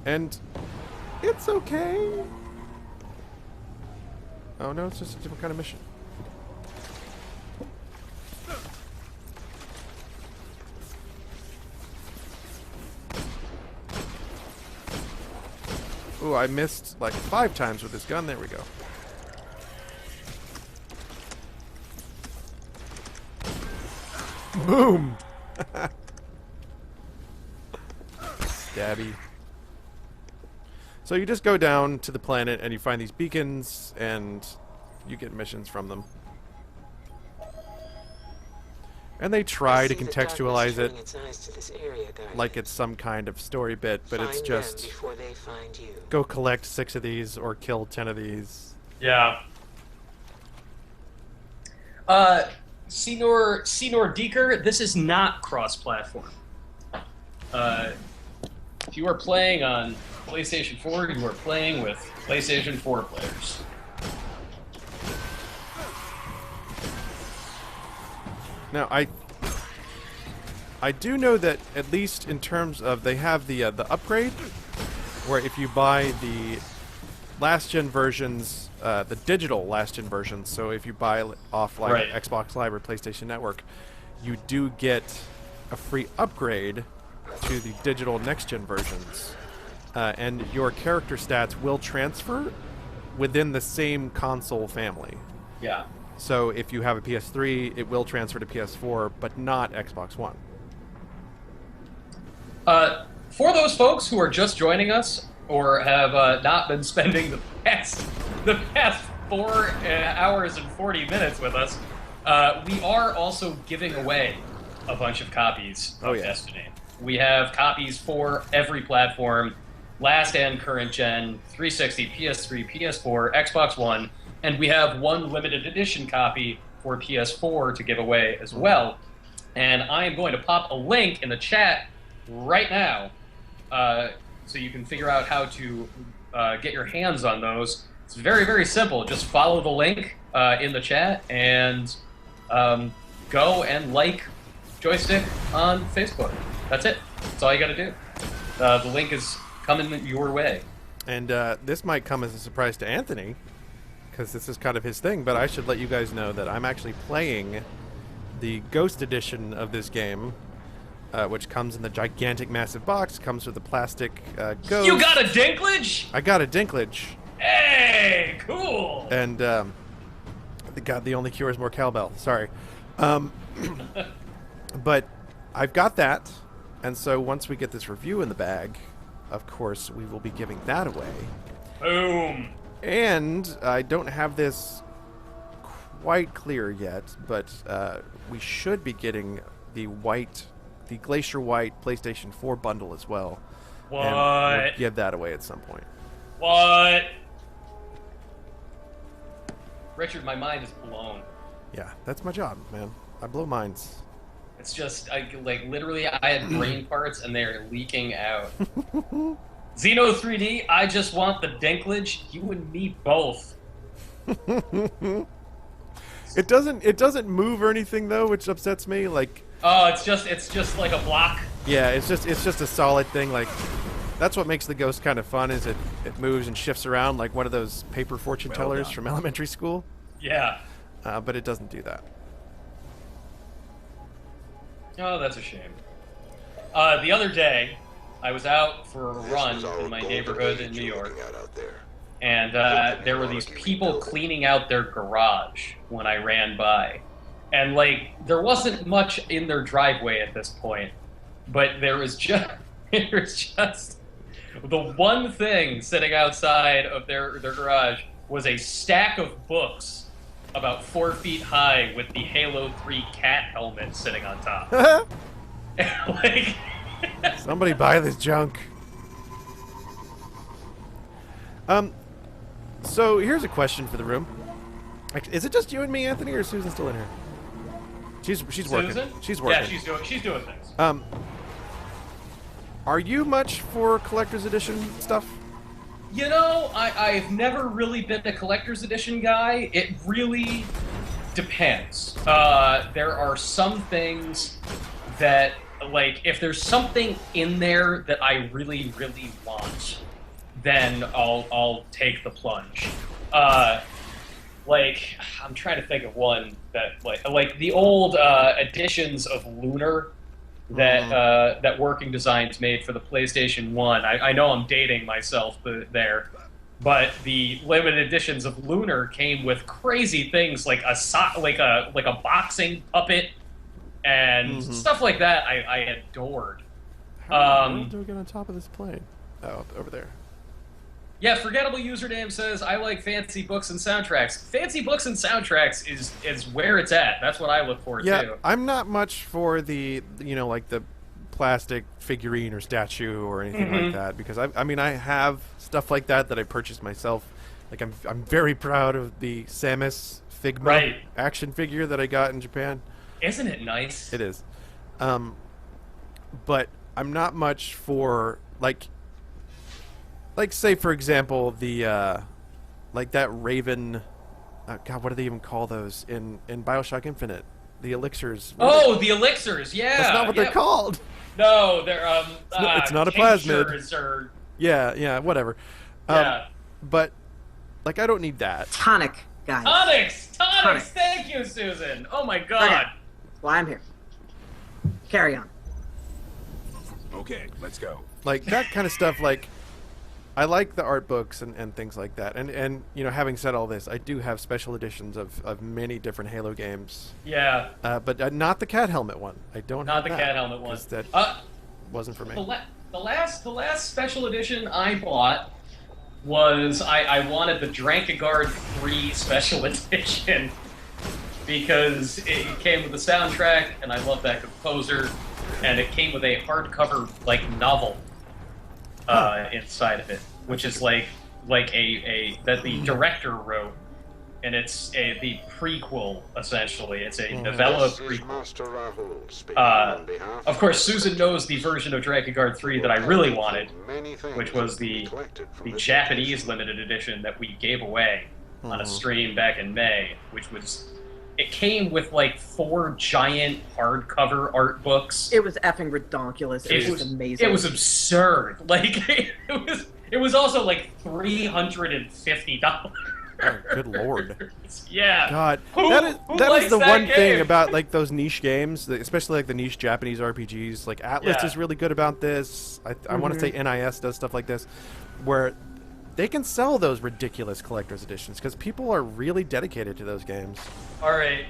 [SPEAKER 1] And it's okay. Oh no, it's just a different kind of mission. Ooh, I missed like 5 times with this gun. There we go. Boom! Stabby. So you just go down to the planet and you find these beacons and you get missions from them. And they try to contextualize it like it's some kind of story bit, but it's just go collect 6 of these or kill 10 of these.
[SPEAKER 3] Yeah. Senor Deeker, this is not cross-platform. If you are playing on PlayStation 4, you are playing with PlayStation 4 players.
[SPEAKER 1] Now, I do know that at least in terms of they have the upgrade, where if you buy the last gen versions, the digital last gen versions, so if you buy off like
[SPEAKER 3] Right.
[SPEAKER 1] Xbox Live or PlayStation Network, you do get a free upgrade to the digital next gen versions, and your character stats will transfer within the same console family.
[SPEAKER 3] Yeah.
[SPEAKER 1] So if you have a PS3, it will transfer to PS4, but not Xbox One.
[SPEAKER 3] For those folks who are just joining us or have not been spending the past 4 hours and 40 minutes with us, we are also giving away a bunch of copies of Destiny. We have copies for every platform, last and current gen, 360, PS3, PS4, Xbox One, and we have one limited edition copy for PS4 to give away as well. And I am going to pop a link in the chat right now, so you can figure out how to get your hands on those. It's very, very simple. Just follow the link in the chat and go and like Joystick on Facebook. That's it. That's all you got to do. The link is coming your way.
[SPEAKER 1] And this might come as a surprise to Anthony, because this is kind of his thing, but I should let you guys know that I'm actually playing the Ghost edition of this game, which comes in the gigantic, massive box, comes with a plastic ghost.
[SPEAKER 3] You got a Dinklage?
[SPEAKER 1] I got a Dinklage.
[SPEAKER 3] Hey, cool.
[SPEAKER 1] And, God, the only cure is more cowbell. Sorry. But I've got that, and so once we get this review in the bag, of course, we will be giving that away.
[SPEAKER 3] Boom.
[SPEAKER 1] And I don't have this quite clear yet, but we should be getting the Glacier White PlayStation 4 bundle as well.
[SPEAKER 3] What?
[SPEAKER 1] And we'll give that away at some point.
[SPEAKER 3] What? Richard, my mind is blown.
[SPEAKER 1] Yeah, that's my job, man. I blow minds.
[SPEAKER 3] It's just, literally, I had brain parts and they're leaking out. Xeno 3D, I just want the Dinklage. You and me both.
[SPEAKER 1] It doesn't move or anything though, which upsets me. Like,
[SPEAKER 3] Oh, it's just like a block.
[SPEAKER 1] yeah, it's just a solid thing. Like, that's what makes the Ghost kind of fun. Is it moves and shifts around like one of those paper fortune
[SPEAKER 5] Well
[SPEAKER 1] tellers
[SPEAKER 5] done.
[SPEAKER 1] from elementary school.
[SPEAKER 3] Yeah.
[SPEAKER 1] But it doesn't do that.
[SPEAKER 3] Oh, that's a shame. The other day, I was out for a run in my neighborhood in New York, and there were these people cleaning out their garage when I ran by. And, there wasn't much in their driveway at this point, but there was just The one thing sitting outside of their garage was a stack of books about 4 feet high with the Halo 3 cat helmet sitting on top. Like,
[SPEAKER 1] Somebody buy this junk. So here's a question for the room. Is it just you and me, Anthony, or is Susan still in here? She's working.
[SPEAKER 3] Susan?
[SPEAKER 1] She's working.
[SPEAKER 3] Yeah, she's doing things.
[SPEAKER 1] Are you much for collector's edition stuff?
[SPEAKER 3] You know, I've never really been a collector's edition guy. It really depends. There are some things that, like, if there's something in there that I really, really want, then I'll take the plunge. Like, I'm trying to think of one that, like the old editions of Lunar that Working Designs made for the PlayStation 1. I know I'm dating myself there, but the limited editions of Lunar came with crazy things like a boxing puppet and stuff like that. I adored.
[SPEAKER 1] How do we get on top of this plane? Oh, over there.
[SPEAKER 3] Yeah, Forgettable Username says, I like fancy books and soundtracks. Fancy books and soundtracks is where it's at. That's what I look for,
[SPEAKER 1] Yeah,
[SPEAKER 3] too.
[SPEAKER 1] I'm not much for the, like the plastic figurine or statue or anything like that, because I mean, I have stuff like that I purchased myself. Like, I'm very proud of the Samus Figma action figure that I got in Japan.
[SPEAKER 3] Isn't it nice?
[SPEAKER 1] It is. But I'm not much for, like say, for example, the, like that Raven, God, what do they even call those in Bioshock Infinite? The elixirs.
[SPEAKER 3] The elixirs, yeah.
[SPEAKER 1] That's not what they're called.
[SPEAKER 3] No, they're,
[SPEAKER 1] it's not a plasmid.
[SPEAKER 3] Or...
[SPEAKER 1] Yeah, whatever.
[SPEAKER 3] Yeah.
[SPEAKER 1] But, like, I don't need that.
[SPEAKER 2] Tonic, guys.
[SPEAKER 3] Tonics! Thank you, Susan! Oh my god!
[SPEAKER 2] Okay. That's why I'm here. Carry on.
[SPEAKER 5] Okay, let's go.
[SPEAKER 1] Like, that kind of stuff, like, I like the art books and things like that. And having said all this, I do have special editions of many different Halo games.
[SPEAKER 3] Yeah.
[SPEAKER 1] But not the cat helmet one. I don't
[SPEAKER 3] Not
[SPEAKER 1] have
[SPEAKER 3] the
[SPEAKER 1] that,
[SPEAKER 3] cat helmet one.
[SPEAKER 1] 'cause that wasn't for me.
[SPEAKER 3] The last special edition I bought was I wanted the Drankagard 3 special edition because it came with the soundtrack and I love that composer, and it came with a hardcover novel inside of it, which is like a that the director wrote, and it's the prequel essentially. It's a novella prequel. Of course, Susan knows the version of Drakengard 3 that I really wanted, which was the Japanese limited edition that we gave away on a stream back in May, it came with 4 giant hardcover art books.
[SPEAKER 2] It was effing redonkulous. It was amazing.
[SPEAKER 3] It was absurd. It was also $350.
[SPEAKER 1] Oh, good lord.
[SPEAKER 3] Yeah.
[SPEAKER 1] God.
[SPEAKER 3] Who
[SPEAKER 1] that is the one
[SPEAKER 3] game?
[SPEAKER 1] thing about those niche games, especially the niche Japanese RPGs. Like Atlas is really good about this. I want to say NIS does stuff like this, where they can sell those ridiculous collector's editions because people are really dedicated to those games.
[SPEAKER 3] All right,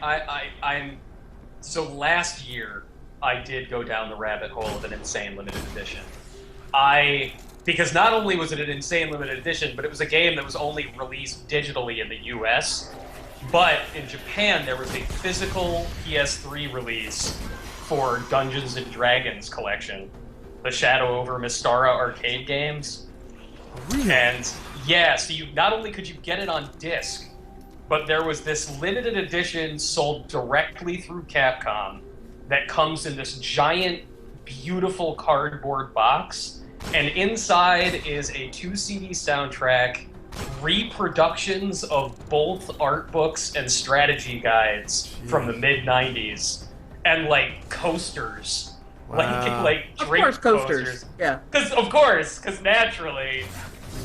[SPEAKER 3] so last year I did go down the rabbit hole of an insane limited edition. Because not only was it an insane limited edition, but it was a game that was only released digitally in the US. But in Japan, there was a physical PS3 release for Dungeons and Dragons collection, the Shadow over Mystara arcade games.
[SPEAKER 1] Really?
[SPEAKER 3] And yeah, so not only could you get it on disc, but there was this limited edition sold directly through Capcom that comes in this giant, beautiful cardboard box. And inside is a 2-CD soundtrack, reproductions of both art books and strategy guides from the mid-90s, and coasters.
[SPEAKER 1] Wow.
[SPEAKER 3] Like
[SPEAKER 2] Of
[SPEAKER 3] drink
[SPEAKER 2] course, coasters. Yeah.
[SPEAKER 3] Because naturally.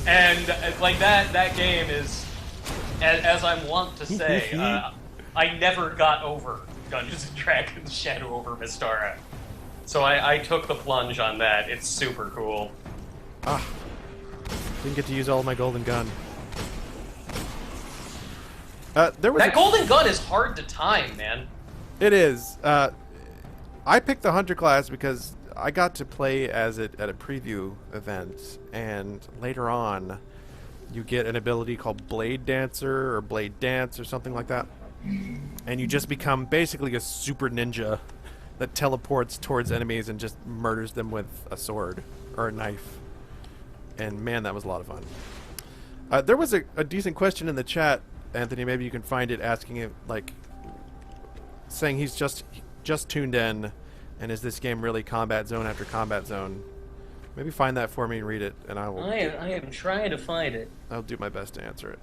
[SPEAKER 3] And that game is, as I'm wont to say, I never got over Dungeons and Dragons Shadow over Mystara. So I took the plunge on that. It's super cool.
[SPEAKER 1] Didn't get to use all of my golden gun. There was
[SPEAKER 3] That golden gun is hard to time, man.
[SPEAKER 1] It is. I picked the hunter class because I got to play as it at a preview event, and later on, you get an ability called Blade Dancer or Blade Dance or something like that, and you just become basically a super ninja that teleports towards enemies and just murders them with a sword or a knife. And man, that was a lot of fun. There was a decent question in the chat, Anthony. Maybe you can find it, asking it like, saying he's just tuned in, and is this game really combat zone after combat zone? Maybe find that for me and read it, and I will.
[SPEAKER 3] I am trying to find it.
[SPEAKER 1] I'll do my best to answer it.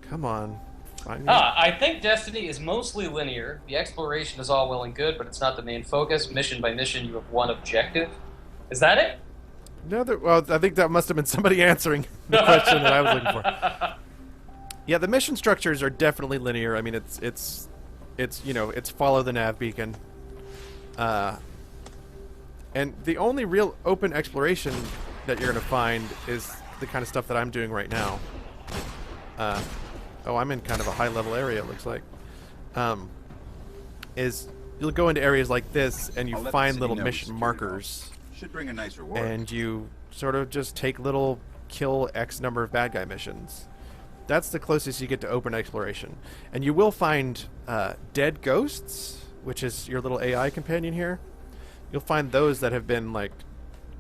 [SPEAKER 1] Come on, find me.
[SPEAKER 3] I think Destiny is mostly linear. The exploration is all well and good, but it's not the main focus. Mission by mission, you have one objective. Is that it?
[SPEAKER 1] No, well, I think that must have been somebody answering the question that I was looking for. Yeah, the mission structures are definitely linear. I mean, it's follow the nav beacon. And the only real open exploration that you're going to find is the kind of stuff that I'm doing right now. I'm in kind of a high-level area, it looks like. You'll go into areas like this, and you
[SPEAKER 5] I'll let the
[SPEAKER 1] find
[SPEAKER 5] city
[SPEAKER 1] little
[SPEAKER 5] know
[SPEAKER 1] mission
[SPEAKER 5] security
[SPEAKER 1] markers.
[SPEAKER 5] Should bring a nice reward.
[SPEAKER 1] And you sort of just take little kill X number of bad guy missions. That's the closest you get to open exploration. And you will find dead ghosts, which is your little AI companion here. You'll find those that have been like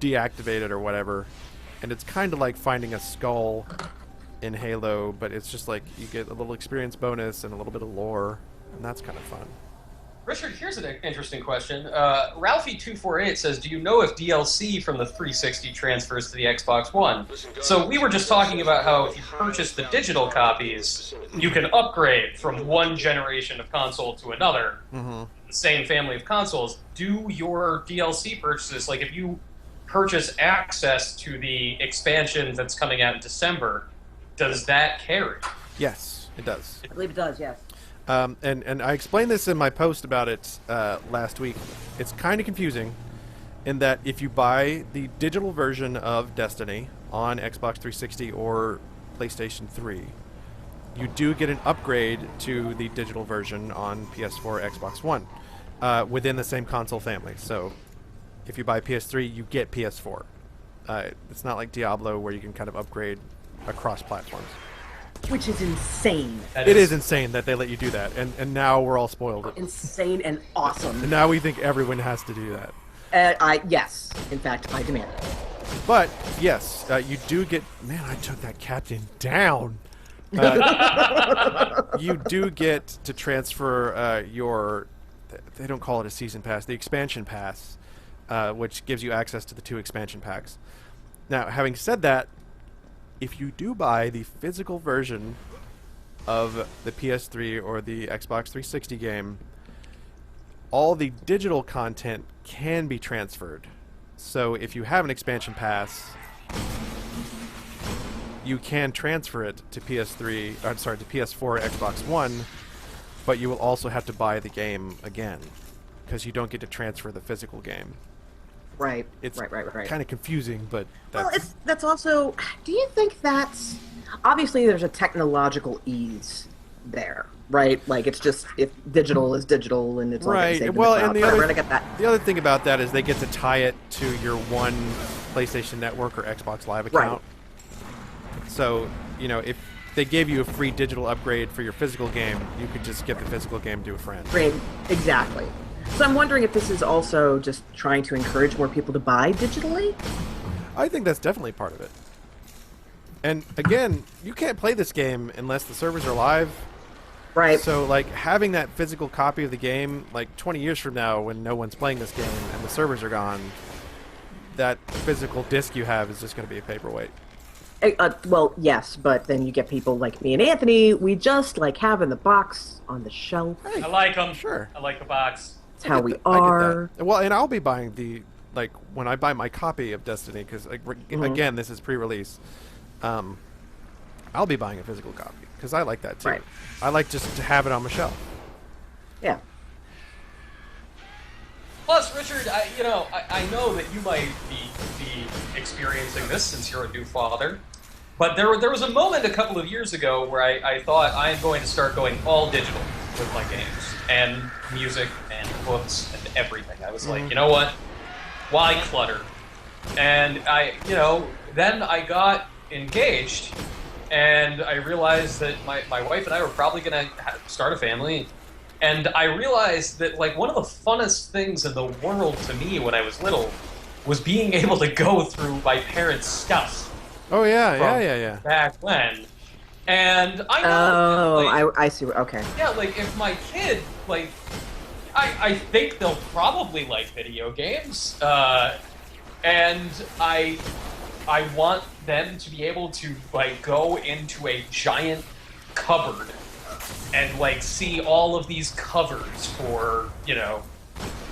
[SPEAKER 1] deactivated or whatever. And it's kind of like finding a skull in Halo, but it's just like you get a little experience bonus and a little bit of lore, and that's kind of fun.
[SPEAKER 3] Richard, here's an interesting question. Ralphie248 says, do you know if DLC from the 360 transfers to the Xbox One? So we were just talking about how if you purchase the digital copies, you can upgrade from one generation of console to another, the same family of consoles. Do your DLC purchases, like if you purchase access to the expansion that's coming out in December, does that carry?
[SPEAKER 1] Yes, it does.
[SPEAKER 2] I believe it does, yes.
[SPEAKER 1] And I explained this in my post about it last week. It's kind of confusing in that if you buy the digital version of Destiny on Xbox 360 or PlayStation 3, you do get an upgrade to the digital version on PS4, Xbox One, within the same console family. So if you buy PS3, you get PS4. It's not like Diablo where you can kind of upgrade across platforms.
[SPEAKER 2] Which is insane.
[SPEAKER 1] It is insane that they let you do that, and now we're all spoiled.
[SPEAKER 2] Insane and awesome.
[SPEAKER 1] And now we think everyone has to do that.
[SPEAKER 2] Yes. In fact, I demand it.
[SPEAKER 1] But, yes, you do get... Man, I took that captain down. You do get to transfer your... They don't call it a season pass. The expansion pass, which gives you access to the 2 expansion packs. Now, having said that, if you do buy the physical version of the PS3 or the Xbox 360 game, all the digital content can be transferred. So if you have an expansion pass, you can transfer it to PS4, Xbox One, but you will also have to buy the game again because you don't get to transfer the physical game.
[SPEAKER 2] Right.
[SPEAKER 1] It's
[SPEAKER 2] right.
[SPEAKER 1] kind of confusing, but that's...
[SPEAKER 2] Well, that's also... Do you think that's... Obviously, there's a technological ease there, right? Like, it's just... If digital is digital and it's all
[SPEAKER 1] right.
[SPEAKER 2] saved
[SPEAKER 1] Well,
[SPEAKER 2] in
[SPEAKER 1] and
[SPEAKER 2] the cloud. I get that.
[SPEAKER 1] the other thing about that is they get to tie it to your one PlayStation Network or Xbox Live account. Right. So, if they gave you a free digital upgrade for your physical game, you could just get the physical game to a friend.
[SPEAKER 2] Right. Exactly. So I'm wondering if this is also just trying to encourage more people to buy digitally?
[SPEAKER 1] I think that's definitely part of it. And again, you can't play this game unless the servers are live.
[SPEAKER 2] Right.
[SPEAKER 1] So, like, having that physical copy of the game, like, 20 years from now when no one's playing this game and the servers are gone, that physical disc you have is just going to be a paperweight.
[SPEAKER 2] Well, yes, but then you get people like me and Anthony, we just like having the box on the shelf.
[SPEAKER 1] Hey,
[SPEAKER 3] I like them.
[SPEAKER 1] Sure.
[SPEAKER 3] I like the box.
[SPEAKER 2] That's how we
[SPEAKER 1] I get
[SPEAKER 2] are.
[SPEAKER 1] that. Well, and I'll be buying when I buy my copy of Destiny, because, again, this is pre-release, I'll be buying a physical copy, because I like that, too.
[SPEAKER 2] Right.
[SPEAKER 1] I like just to have it on my shelf.
[SPEAKER 2] Yeah.
[SPEAKER 3] Plus, Richard, I know that you might be experiencing this since you're a new father, but there was a moment a couple of years ago where I thought I am going to start going all digital with my games. and music and books and everything. I was like, you know what? Why clutter? And then I got engaged, and I realized that my wife and I were probably going to start a family. And I realized that, like, one of the funnest things in the world to me when I was little was being able to go through my parents' stuff.
[SPEAKER 1] Oh, yeah.
[SPEAKER 3] Back when. And I know...
[SPEAKER 2] Oh,
[SPEAKER 3] like,
[SPEAKER 2] I see. Okay.
[SPEAKER 3] yeah, like, if my kid, like... I think they'll probably like video games. And I want them to be able to, like, go into a giant cupboard and, like, see all of these covers for,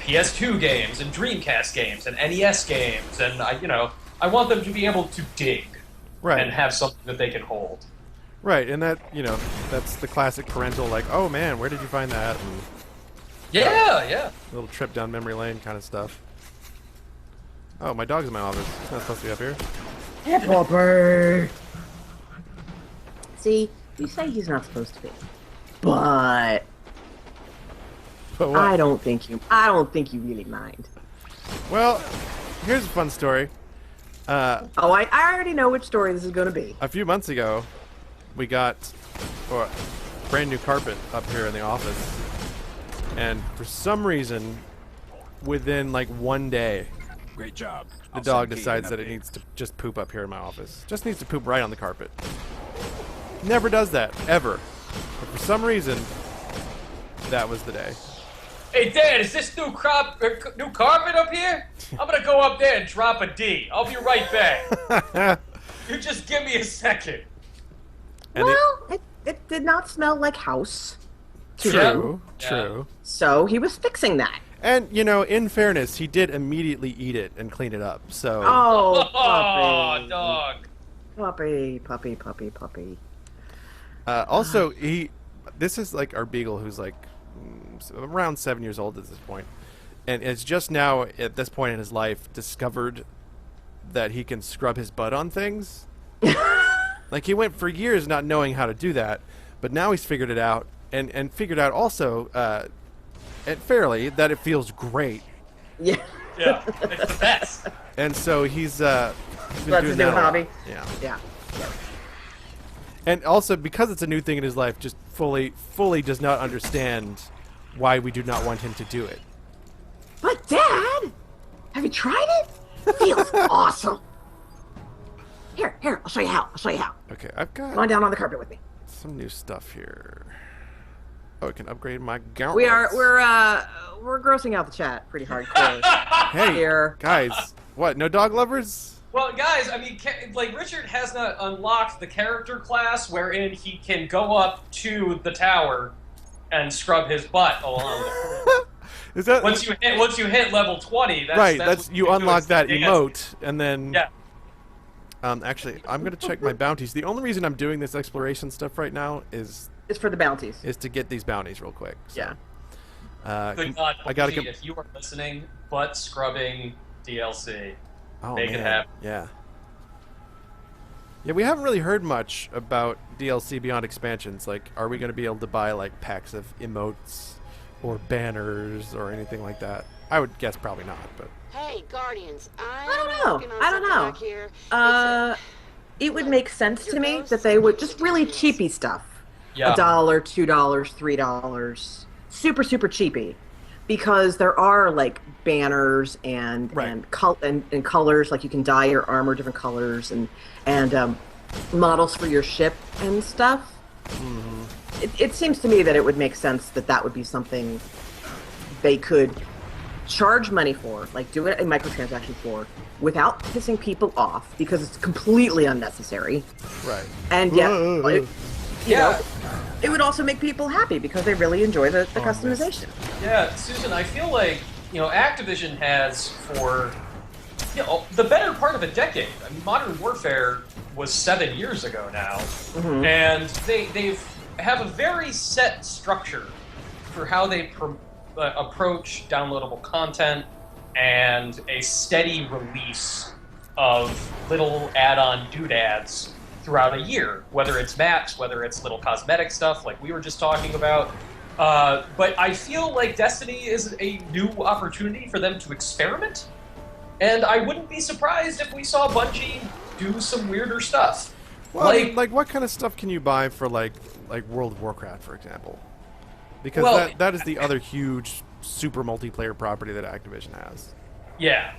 [SPEAKER 3] PS2 games and Dreamcast games and NES games, and I want them to be able to dig and have something that they can hold.
[SPEAKER 1] Right, and that, that's the classic parental, like, oh man, where did you find that? And
[SPEAKER 3] Yeah.
[SPEAKER 1] little trip down memory lane kind of stuff. Oh, my dog's in my office. It's not supposed to be up here.
[SPEAKER 2] Hey, Popper. See, you say he's not supposed to be, but
[SPEAKER 1] But what?
[SPEAKER 2] I don't think you really mind.
[SPEAKER 1] Well, here's a fun story.
[SPEAKER 2] I already know which story this is going to be.
[SPEAKER 1] A few months ago, we got brand new carpet up here in the office. And for some reason, within like one day,
[SPEAKER 5] Great job.
[SPEAKER 1] the dog decides that it needs to just poop up here in my office. Just needs to poop right on the carpet. Never does that, ever. But for some reason, that was the day.
[SPEAKER 3] Hey, Dad, is this new carpet up here? I'm gonna go up there and drop a D. I'll be right back. You just give me a second.
[SPEAKER 1] And
[SPEAKER 2] Well, it did not smell like house,
[SPEAKER 1] true.
[SPEAKER 3] Yeah.
[SPEAKER 2] so he was fixing that.
[SPEAKER 1] And, in fairness, he did immediately eat it and clean it up, so...
[SPEAKER 2] Oh,
[SPEAKER 3] Oh,
[SPEAKER 2] puppy.
[SPEAKER 3] dog.
[SPEAKER 2] Puppy.
[SPEAKER 1] Also, this is like our beagle who's like around 7 years old at this point, and it's just now at this point in his life discovered that he can scrub his butt on things. Like, he went for years not knowing how to do that, but now he's figured it out, and figured out also fairly that it feels great,
[SPEAKER 2] Yeah.
[SPEAKER 3] Yeah, it's the best.
[SPEAKER 1] and so he's been
[SPEAKER 2] That's
[SPEAKER 1] doing
[SPEAKER 2] his
[SPEAKER 1] that
[SPEAKER 2] new
[SPEAKER 1] a lot.
[SPEAKER 2] hobby.
[SPEAKER 1] Yeah.
[SPEAKER 2] Yeah.
[SPEAKER 1] And also, because it's a new thing in his life, just fully does not understand why we do not want him to do it.
[SPEAKER 2] But Dad, have you tried it? Feels awesome. Here, I'll show you how.
[SPEAKER 1] Okay, I've got
[SPEAKER 2] Come on down on the carpet with me.
[SPEAKER 1] some new stuff here. Oh, I can upgrade my gauntlets.
[SPEAKER 2] We're grossing out the chat pretty hardcore.
[SPEAKER 1] Hey,
[SPEAKER 2] here.
[SPEAKER 1] guys, what? No dog lovers?
[SPEAKER 3] Well, guys, I mean, like, Richard has not unlocked the character class wherein he can go up to the tower and scrub his butt along the
[SPEAKER 1] Is that
[SPEAKER 3] Once you hit level 20, that's
[SPEAKER 1] right?
[SPEAKER 3] That's
[SPEAKER 1] That's
[SPEAKER 3] what
[SPEAKER 1] you
[SPEAKER 3] do
[SPEAKER 1] unlock
[SPEAKER 3] is
[SPEAKER 1] that
[SPEAKER 3] dance.
[SPEAKER 1] emote, and then
[SPEAKER 3] Yeah.
[SPEAKER 1] Actually, I'm gonna check my bounties. The only reason I'm doing this exploration stuff right now is
[SPEAKER 2] It's for the bounties.
[SPEAKER 1] to get these bounties real quick. So,
[SPEAKER 2] Yeah.
[SPEAKER 3] Good God,
[SPEAKER 1] I gotta
[SPEAKER 3] Bungie, if you are listening, butt scrubbing DLC.
[SPEAKER 1] Oh,
[SPEAKER 3] Make it
[SPEAKER 1] man.
[SPEAKER 3] happen.
[SPEAKER 1] Yeah. Yeah, we haven't really heard much about DLC beyond expansions. Like, are we going to be able to buy, like, packs of emotes or banners or anything like that? I would guess probably not, but...
[SPEAKER 6] Hey, Guardians,
[SPEAKER 2] I
[SPEAKER 6] I'm
[SPEAKER 2] don't know.
[SPEAKER 6] working on
[SPEAKER 2] I don't
[SPEAKER 6] something
[SPEAKER 2] know.
[SPEAKER 6] back here.
[SPEAKER 2] It would make sense to me that they would just really cheapy stuff.
[SPEAKER 3] Yeah.
[SPEAKER 2] $1, $2, $3, super cheapy, because there are like banners and
[SPEAKER 1] Right.
[SPEAKER 2] and colors, like you can dye your armor different colors and models for your ship and stuff. It seems to me that it would make sense that would be something they could charge money for, like do it a microtransaction for, without pissing people off, because it's completely unnecessary.
[SPEAKER 1] Right.
[SPEAKER 2] And yet, you
[SPEAKER 3] Yeah.
[SPEAKER 2] know, it would also make people happy because they really enjoy the customization.
[SPEAKER 3] Yeah, Susan, I feel like, Activision has for, the better part of a decade. I mean, Modern Warfare was 7 years ago now, and they've have a very set structure for how they approach downloadable content and a steady release of little add-on doodads throughout a year, whether it's maps, whether it's little cosmetic stuff like we were just talking about. But I feel like Destiny is a new opportunity for them to experiment, and I wouldn't be surprised if we saw Bungie do some weirder stuff.
[SPEAKER 1] Well, I mean, like what kind of stuff can you buy for like World of Warcraft, for example? Because
[SPEAKER 3] Well,
[SPEAKER 1] that is the other huge super multiplayer property that Activision has.
[SPEAKER 3] yeah,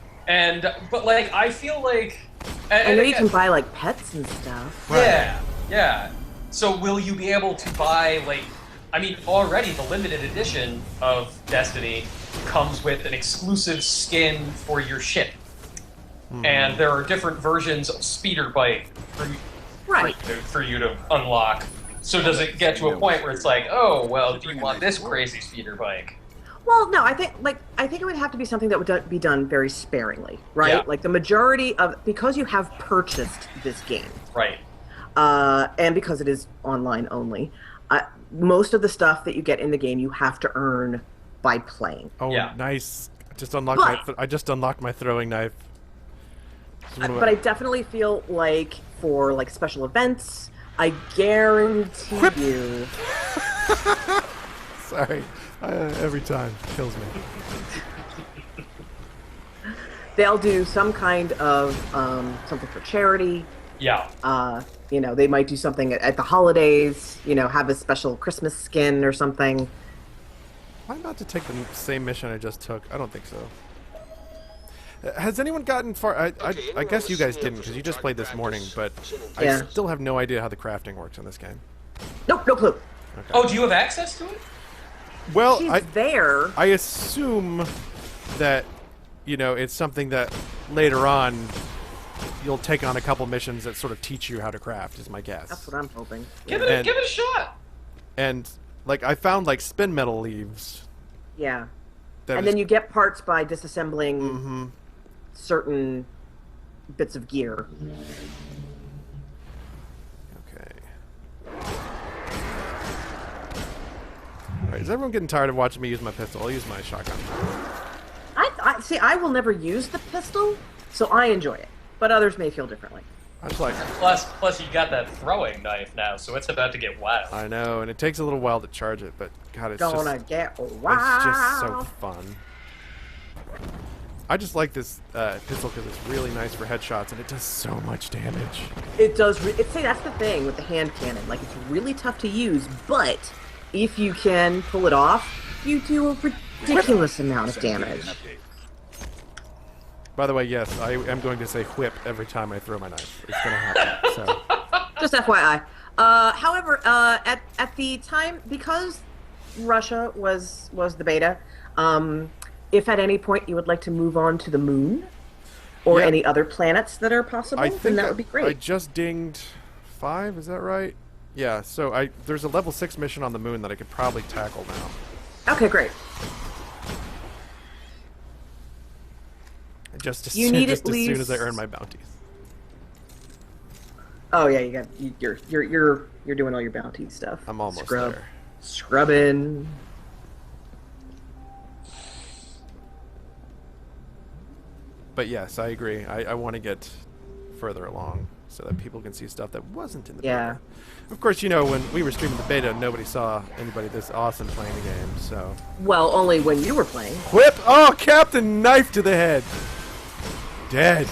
[SPEAKER 3] but like I feel like,
[SPEAKER 2] I know you
[SPEAKER 3] again,
[SPEAKER 2] can buy like pets and stuff.
[SPEAKER 3] yeah, yeah. So will you be able to buy like? I mean, already the limited edition of Destiny comes with an exclusive skin for your ship, and there are different versions of speeder bike
[SPEAKER 2] Right.
[SPEAKER 3] for you to unlock. So does it get to a point where it's like, oh well, do you want this crazy speeder bike?
[SPEAKER 2] Well, no, I think it would have to be something that would be done very sparingly, right?
[SPEAKER 3] Yeah.
[SPEAKER 2] Like the majority of because you have purchased this game,
[SPEAKER 3] Right.
[SPEAKER 2] and because it is online only, most of the stuff that you get in the game you have to earn by playing.
[SPEAKER 1] Oh,
[SPEAKER 3] Yeah.
[SPEAKER 1] nice! Just unlocked my.
[SPEAKER 2] But-
[SPEAKER 1] I just unlocked my throwing knife.
[SPEAKER 2] But I definitely feel like for like special events, I guarantee
[SPEAKER 1] Whip.
[SPEAKER 2] you.
[SPEAKER 1] Sorry, every time kills me.
[SPEAKER 2] They'll do some kind of something for charity.
[SPEAKER 3] Yeah.
[SPEAKER 2] You know, they might do something at the holidays. You know, have a special Christmas skin or something.
[SPEAKER 1] Am I about to take the same mission I just took? I don't think so. Has anyone gotten far? I guess you guys didn't because you just played this morning, but
[SPEAKER 2] Yeah.
[SPEAKER 1] I still have no idea how the crafting works in this game.
[SPEAKER 2] Nope, no clue.
[SPEAKER 1] Okay.
[SPEAKER 3] Oh, do you have access to it?
[SPEAKER 1] well,
[SPEAKER 2] She's there.
[SPEAKER 1] I assume that, you know, it's something that later on you'll take on a couple missions that sort of teach you how to craft, is my guess.
[SPEAKER 2] That's what I'm hoping.
[SPEAKER 3] Give
[SPEAKER 1] And-
[SPEAKER 3] it a shot.
[SPEAKER 1] And, like, I found, like, spin metal leaves.
[SPEAKER 2] Yeah.
[SPEAKER 1] That
[SPEAKER 2] And
[SPEAKER 1] is-
[SPEAKER 2] then you get parts by disassembling
[SPEAKER 1] Mhm.
[SPEAKER 2] certain bits of gear.
[SPEAKER 1] Okay. Alright, is everyone getting tired of watching me use my pistol? I'll use my shotgun.
[SPEAKER 2] I see. I will never use the pistol, so I enjoy it. But others may feel differently.
[SPEAKER 1] I just like...
[SPEAKER 3] Plus, you got that throwing knife now, so it's about to get wild.
[SPEAKER 1] I know, and it takes a little while to charge it, but God, it's
[SPEAKER 2] Gonna
[SPEAKER 1] just...
[SPEAKER 2] get wild.
[SPEAKER 1] It's just so fun. I just like this pistol because it's really nice for headshots and it does so much damage.
[SPEAKER 2] It does. See, that's the thing with the hand cannon. Like, it's really tough to use, but if you can pull it off, you do a ridiculous amount of damage.
[SPEAKER 1] By the way, yes, I am going to say whip every time I throw my knife. It's going to happen. So,
[SPEAKER 2] Just FYI. However, at the time, because Russia was the beta, if at any point you would like to move on to the moon or
[SPEAKER 1] Yeah.
[SPEAKER 2] any other planets that are possible,
[SPEAKER 1] I
[SPEAKER 2] then
[SPEAKER 1] think
[SPEAKER 2] that would be
[SPEAKER 1] I
[SPEAKER 2] great.
[SPEAKER 1] just dinged 5, is that right? Yeah, so there's a level 6 mission on the moon that I could probably tackle now.
[SPEAKER 2] Okay, great.
[SPEAKER 1] Just as,
[SPEAKER 2] You
[SPEAKER 1] soon,
[SPEAKER 2] need
[SPEAKER 1] just
[SPEAKER 2] at
[SPEAKER 1] as soon as I
[SPEAKER 2] least-
[SPEAKER 1] earn my bounties.
[SPEAKER 2] Oh yeah, you're doing all your bounty stuff.
[SPEAKER 1] I'm almost
[SPEAKER 2] Scrub.
[SPEAKER 1] there.
[SPEAKER 2] Scrubbing.
[SPEAKER 1] But yes, I agree. I want to get further along so that people can see stuff that wasn't in the
[SPEAKER 2] Yeah.
[SPEAKER 1] beta. Of course, you know, when we were streaming the beta, nobody saw anybody this awesome playing the game, so...
[SPEAKER 2] Well, only when you were playing.
[SPEAKER 1] Whip! Oh, Captain! Knife to the head! Dead.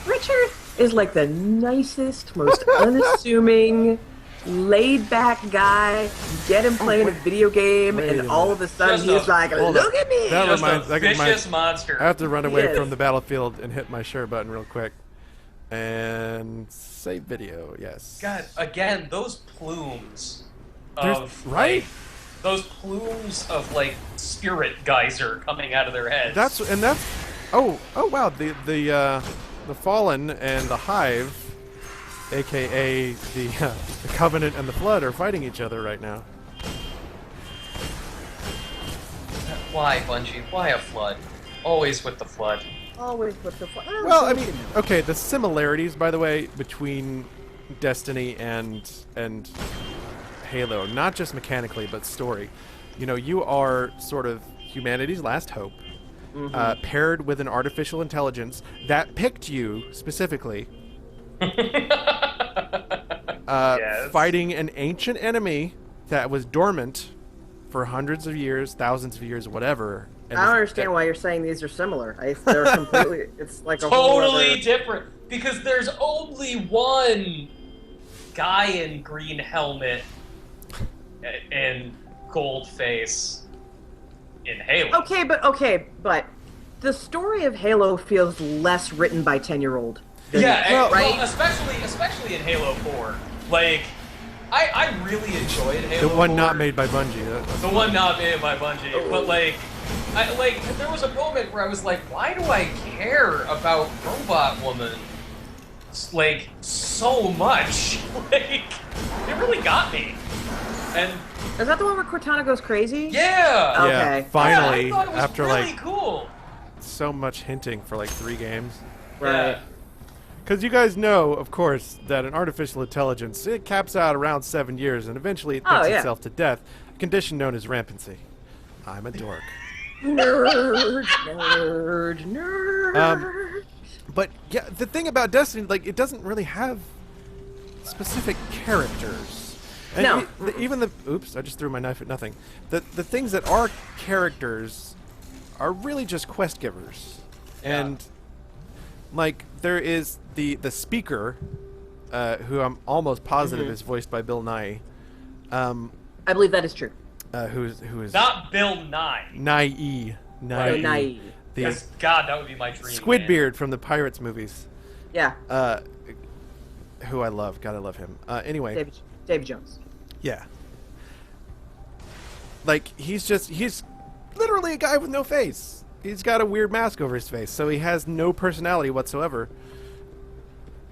[SPEAKER 2] Richard is like the nicest, most unassuming, laid-back guy. You get him playing a video game,
[SPEAKER 1] wait a
[SPEAKER 2] and all of a sudden
[SPEAKER 3] Just
[SPEAKER 2] he's
[SPEAKER 3] a-
[SPEAKER 2] like,
[SPEAKER 1] hold
[SPEAKER 2] "Look
[SPEAKER 1] up.
[SPEAKER 2] at me!"
[SPEAKER 1] That
[SPEAKER 3] Just
[SPEAKER 1] reminds-
[SPEAKER 3] a
[SPEAKER 1] that reminds-
[SPEAKER 3] vicious monster.
[SPEAKER 1] I have to run away
[SPEAKER 2] Yes.
[SPEAKER 1] from the battlefield and hit my share button real quick. And save video, yes.
[SPEAKER 3] God, again, those plumes
[SPEAKER 1] There's-
[SPEAKER 3] of
[SPEAKER 1] right?
[SPEAKER 3] like, those plumes of like spirit geyser coming out of their heads.
[SPEAKER 1] That's oh wow, the Fallen and the Hive, aka the Covenant and the Flood, are fighting each other right now.
[SPEAKER 3] why Bungie? Why a flood? Always with the flood.
[SPEAKER 2] Always with the fun.
[SPEAKER 1] Well, I mean, okay, the similarities, by the way, between Destiny and Halo, not just mechanically but story. You know, you are sort of humanity's last hope, paired with an artificial intelligence that picked you specifically.
[SPEAKER 3] Yes.
[SPEAKER 1] fighting an ancient enemy that was dormant for hundreds of years, thousands of years, whatever. And
[SPEAKER 2] I don't understand why you're saying these are similar. They're completely. It's like a whole
[SPEAKER 3] Totally
[SPEAKER 2] other...
[SPEAKER 3] different. Because there's only one guy in green helmet and gold face in Halo.
[SPEAKER 2] Okay, but the story of Halo feels less written by 10-year-old.
[SPEAKER 3] Yeah,
[SPEAKER 1] Well,
[SPEAKER 3] well,
[SPEAKER 2] right?
[SPEAKER 3] especially in Halo 4. Like, I really enjoyed Halo
[SPEAKER 1] the one
[SPEAKER 3] 4.
[SPEAKER 1] not made by Bungie.
[SPEAKER 3] The one not made by Bungie. But like, there was a moment where I was like, why do I care about Robot Woman like so much? Like, it really got me. And
[SPEAKER 2] Is that the one where Cortana goes crazy?
[SPEAKER 3] yeah,
[SPEAKER 2] Oh.
[SPEAKER 1] Yeah,
[SPEAKER 2] Okay.
[SPEAKER 1] finally,
[SPEAKER 3] yeah, I thought it was
[SPEAKER 1] after
[SPEAKER 3] really
[SPEAKER 1] like
[SPEAKER 3] cool.
[SPEAKER 1] so much hinting for like 3 games.
[SPEAKER 2] Right.
[SPEAKER 3] Yeah.
[SPEAKER 1] Because you guys know, of course, that an artificial intelligence, it caps out around 7 years, and eventually it
[SPEAKER 2] Oh,
[SPEAKER 1] thinks
[SPEAKER 2] yeah.
[SPEAKER 1] itself to death, a condition known as rampancy. I'm a dork.
[SPEAKER 2] Nerd, nerd.
[SPEAKER 1] But yeah, the thing about Destiny, like, it doesn't really have specific characters. And
[SPEAKER 2] No.
[SPEAKER 1] Even the oops, I just threw my knife at nothing. The things that are characters are really just quest givers, and like there is the speaker, who I'm almost positive is voiced by Bill Nye,
[SPEAKER 2] I believe that is true.
[SPEAKER 1] who is
[SPEAKER 3] Not Bill Nye.
[SPEAKER 1] Nye.
[SPEAKER 2] So naive.
[SPEAKER 1] The
[SPEAKER 3] Because God, that would be my dream.
[SPEAKER 1] Squidbeard from the Pirates movies,
[SPEAKER 2] Yeah.
[SPEAKER 1] who I love. God, I love him. Anyway,
[SPEAKER 2] David Jones.
[SPEAKER 1] yeah. Like, he's literally a guy with no face. He's got a weird mask over his face, so he has no personality whatsoever.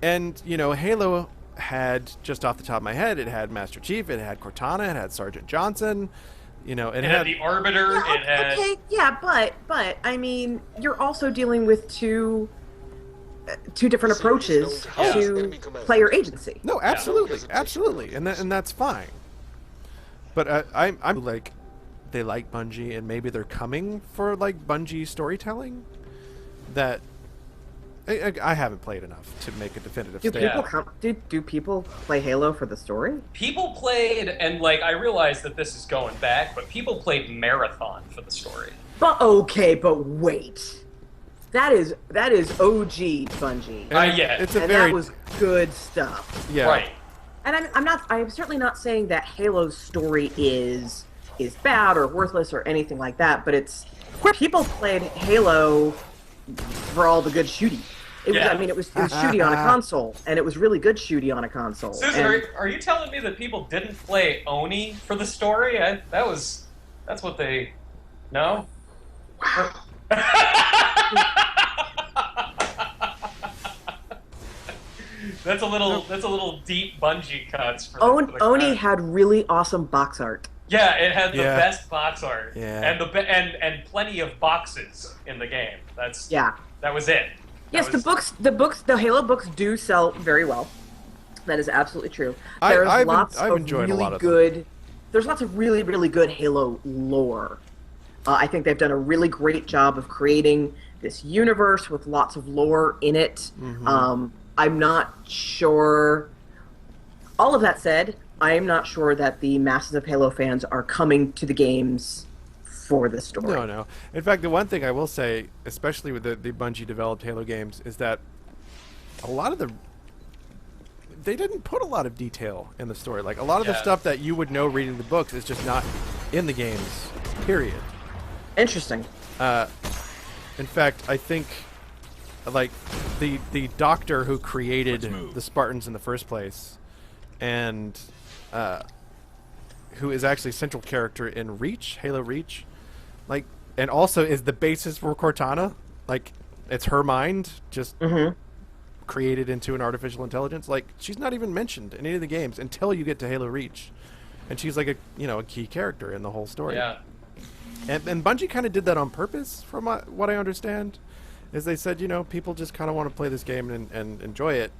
[SPEAKER 1] And, you know, Halo had, just off the top of my head, it had Master Chief, it had Cortana, it had Sergeant Johnson, you know,
[SPEAKER 3] It had the Arbiter.
[SPEAKER 2] Yeah,
[SPEAKER 3] It had.
[SPEAKER 2] okay, yeah, but I mean, you're also dealing with two different approaches to player agency.
[SPEAKER 1] No, absolutely, and that's fine. But I'm like, they like Bungie, and maybe they're coming for like Bungie storytelling. That I haven't played enough to make a definitive
[SPEAKER 2] Do
[SPEAKER 1] statement.
[SPEAKER 2] people do people play Halo for the story?
[SPEAKER 3] People played, and like I realize that this is going back, but people played Marathon for the story.
[SPEAKER 2] But wait. That is OG Bungie.
[SPEAKER 1] And
[SPEAKER 3] yeah.
[SPEAKER 1] it's a
[SPEAKER 2] And
[SPEAKER 1] very
[SPEAKER 2] that was good stuff.
[SPEAKER 1] yeah.
[SPEAKER 3] Right.
[SPEAKER 2] And I'm certainly not saying that Halo's story is bad or worthless or anything like that, but it's people played Halo for all the good shooty. It
[SPEAKER 3] Yeah.
[SPEAKER 2] was shooty on a console, and it was really good shooty on a console.
[SPEAKER 3] Susan,
[SPEAKER 2] And-
[SPEAKER 3] are you telling me that people didn't play Oni for the story? That's what they. No. That's a little deep Bungie cuts for the
[SPEAKER 2] Oni
[SPEAKER 3] crowd.
[SPEAKER 2] had really awesome box art.
[SPEAKER 3] Yeah, it had the
[SPEAKER 1] Yeah.
[SPEAKER 3] best box art.
[SPEAKER 1] Yeah.
[SPEAKER 3] And plenty of boxes in the game.
[SPEAKER 2] Yeah.
[SPEAKER 3] That was it.
[SPEAKER 2] Yes,
[SPEAKER 3] That was-
[SPEAKER 2] the Halo books do sell very well. That is absolutely true.
[SPEAKER 1] I've
[SPEAKER 2] of
[SPEAKER 1] enjoyed a
[SPEAKER 2] really
[SPEAKER 1] lot of them.
[SPEAKER 2] good. There's lots of really, really good Halo lore. I think they've done a really great job of creating this universe with lots of lore in it.
[SPEAKER 1] Mm-hmm.
[SPEAKER 2] I'm not sure. All of that said, I am not sure that the masses of Halo fans are coming to the games for the story.
[SPEAKER 1] No. In fact, the one thing I will say, especially with the Bungie developed Halo games, is that a lot of they didn't put a lot of detail in the story. Like, a lot of the
[SPEAKER 3] Yeah.
[SPEAKER 1] stuff that you would know reading the books is just not in the games, period.
[SPEAKER 2] Interesting.
[SPEAKER 1] In fact, I think, like, the doctor who created
[SPEAKER 5] Let's move.
[SPEAKER 1] the Spartans in the first place, and who is actually a central character in Reach, Halo Reach, like, and also is the basis for Cortana. Like, it's her mind just created into an artificial intelligence. Like, she's not even mentioned in any of the games until you get to Halo Reach, and she's like a key character in the whole story.
[SPEAKER 3] Yeah.
[SPEAKER 1] And Bungie kind of did that on purpose, from what I understand, is they said, people just kind of want to play this game and enjoy it.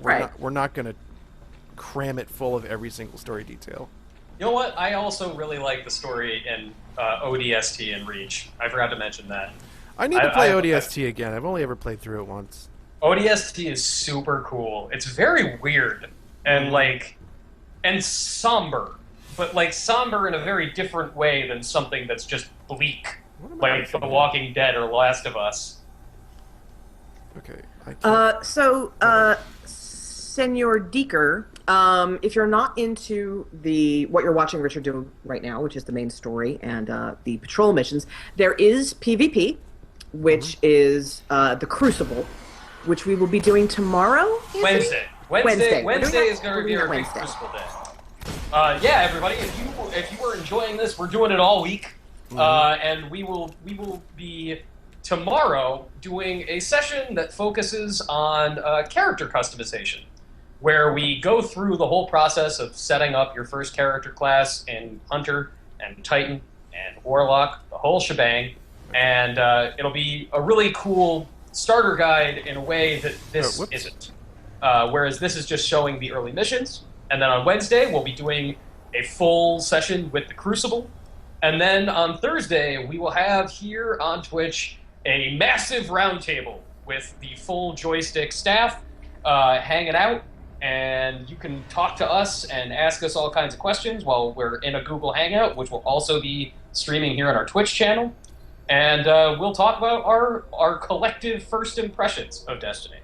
[SPEAKER 1] We're not going to cram it full of every single story detail.
[SPEAKER 3] You know what? I also really like the story in ODST and Reach. I forgot to mention that.
[SPEAKER 1] I need to play ODST again. I've only ever played through it once.
[SPEAKER 3] ODST is super cool. It's very weird, and like and somber, but like somber in a very different way than something that's just bleak,
[SPEAKER 1] What am I
[SPEAKER 3] like The
[SPEAKER 1] missing?
[SPEAKER 3] Walking Dead or Last of Us.
[SPEAKER 1] Okay. I can't.
[SPEAKER 2] Senor Deeker, if you're not into what you're watching Richard do right now, which is the main story and the patrol missions, there is PvP, which is the Crucible, which we will be doing tomorrow. Anthony?
[SPEAKER 3] Wednesday.
[SPEAKER 2] We're doing
[SPEAKER 3] Wednesday is
[SPEAKER 2] that-
[SPEAKER 3] going to
[SPEAKER 2] we're
[SPEAKER 3] be
[SPEAKER 2] doing
[SPEAKER 3] our
[SPEAKER 2] that
[SPEAKER 3] big
[SPEAKER 2] Wednesday.
[SPEAKER 3] Crucible day. Yeah, everybody, if you were enjoying this, we're doing it all week, and we will be tomorrow doing a session that focuses on character customization, where we go through the whole process of setting up your first character class in Hunter and Titan and Warlock, the whole shebang, and it'll be a really cool starter guide in a way that this
[SPEAKER 1] whoops.
[SPEAKER 3] isn't. Whereas this is just showing the early missions, and then on Wednesday we'll be doing a full session with the Crucible, and then on Thursday we will have here on Twitch a massive roundtable with the full joystick staff hanging out, and you can talk to us and ask us all kinds of questions while we're in a Google Hangout, which will also be streaming here on our Twitch channel, and we'll talk about our collective first impressions of Destiny.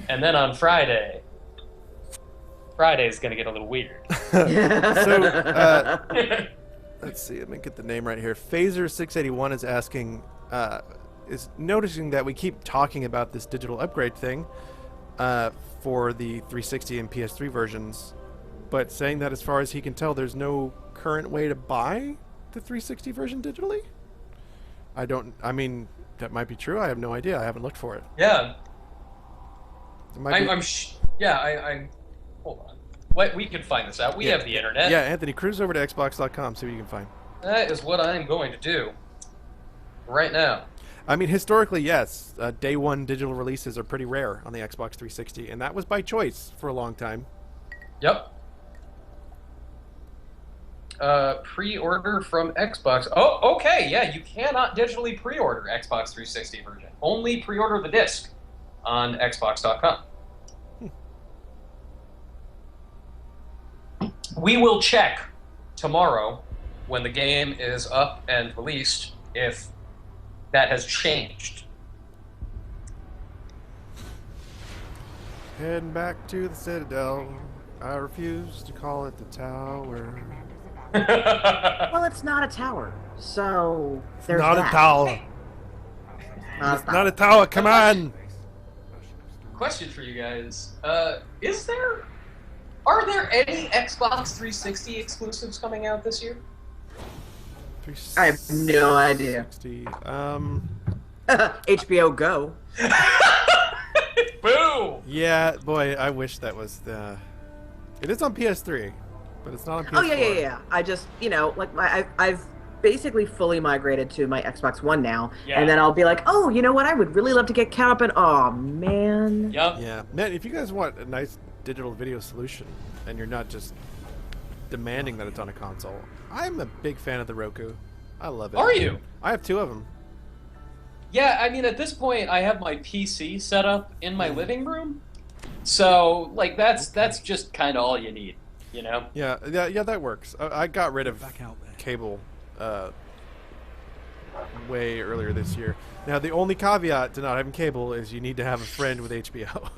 [SPEAKER 3] And then on Friday's going to get a little weird.
[SPEAKER 1] Let's see. Let me get the name right here. Phaser681 is asking, is noticing that we keep talking about this digital upgrade thing for the 360 and PS3 versions, but saying that as far as he can tell, there's no current way to buy the 360 version digitally. I mean, that might be true. I have no idea. I haven't looked for it.
[SPEAKER 3] Yeah.
[SPEAKER 1] It might be-
[SPEAKER 3] I hold on. We can find this out. We have the internet.
[SPEAKER 1] Yeah, Anthony, cruise over to Xbox.com, see what you can find.
[SPEAKER 3] That is what I'm going to do right now.
[SPEAKER 1] I mean, historically, yes, day one digital releases are pretty rare on the Xbox 360, and that was by choice for a long time.
[SPEAKER 3] Yep. Pre-order from Xbox. Oh, okay. Yeah, you cannot digitally pre-order Xbox 360 version. Only pre-order the disc on Xbox.com. We will check tomorrow when the game is up and released if that has changed.
[SPEAKER 1] Heading back to the Citadel. I refuse to call it the tower.
[SPEAKER 2] Well, it's not a tower, so there's
[SPEAKER 1] Not
[SPEAKER 2] that.
[SPEAKER 1] a tower.
[SPEAKER 2] Not a
[SPEAKER 1] Not a tower. Come on.
[SPEAKER 3] Question for you guys. Are there any Xbox 360 exclusives coming out this year?
[SPEAKER 2] I have no idea.
[SPEAKER 1] 360.
[SPEAKER 2] HBO Go.
[SPEAKER 3] Boo!
[SPEAKER 1] Yeah, boy, I wish that was the. It is on PS3, but it's not on PS4.
[SPEAKER 2] Oh yeah. I just, like I've basically fully migrated to my Xbox One now,
[SPEAKER 3] Yeah.
[SPEAKER 2] and then I'll be like, oh, you know what? I would really love to get caught up in. Oh man.
[SPEAKER 3] Yep.
[SPEAKER 1] Yeah, man, if you guys want a nice digital video solution, and you're not just demanding that it's on a console, I'm a big fan of the Roku. I love it.
[SPEAKER 3] Are you?
[SPEAKER 1] I have two of them.
[SPEAKER 3] Yeah, I mean, at this point, I have my PC set up in my living room, so like that's just kind of all you need, you know?
[SPEAKER 1] Yeah, that works. I got rid of
[SPEAKER 5] Back out there.
[SPEAKER 1] cable way earlier this year. Now, the only caveat to not having cable is you need to have a friend with HBO.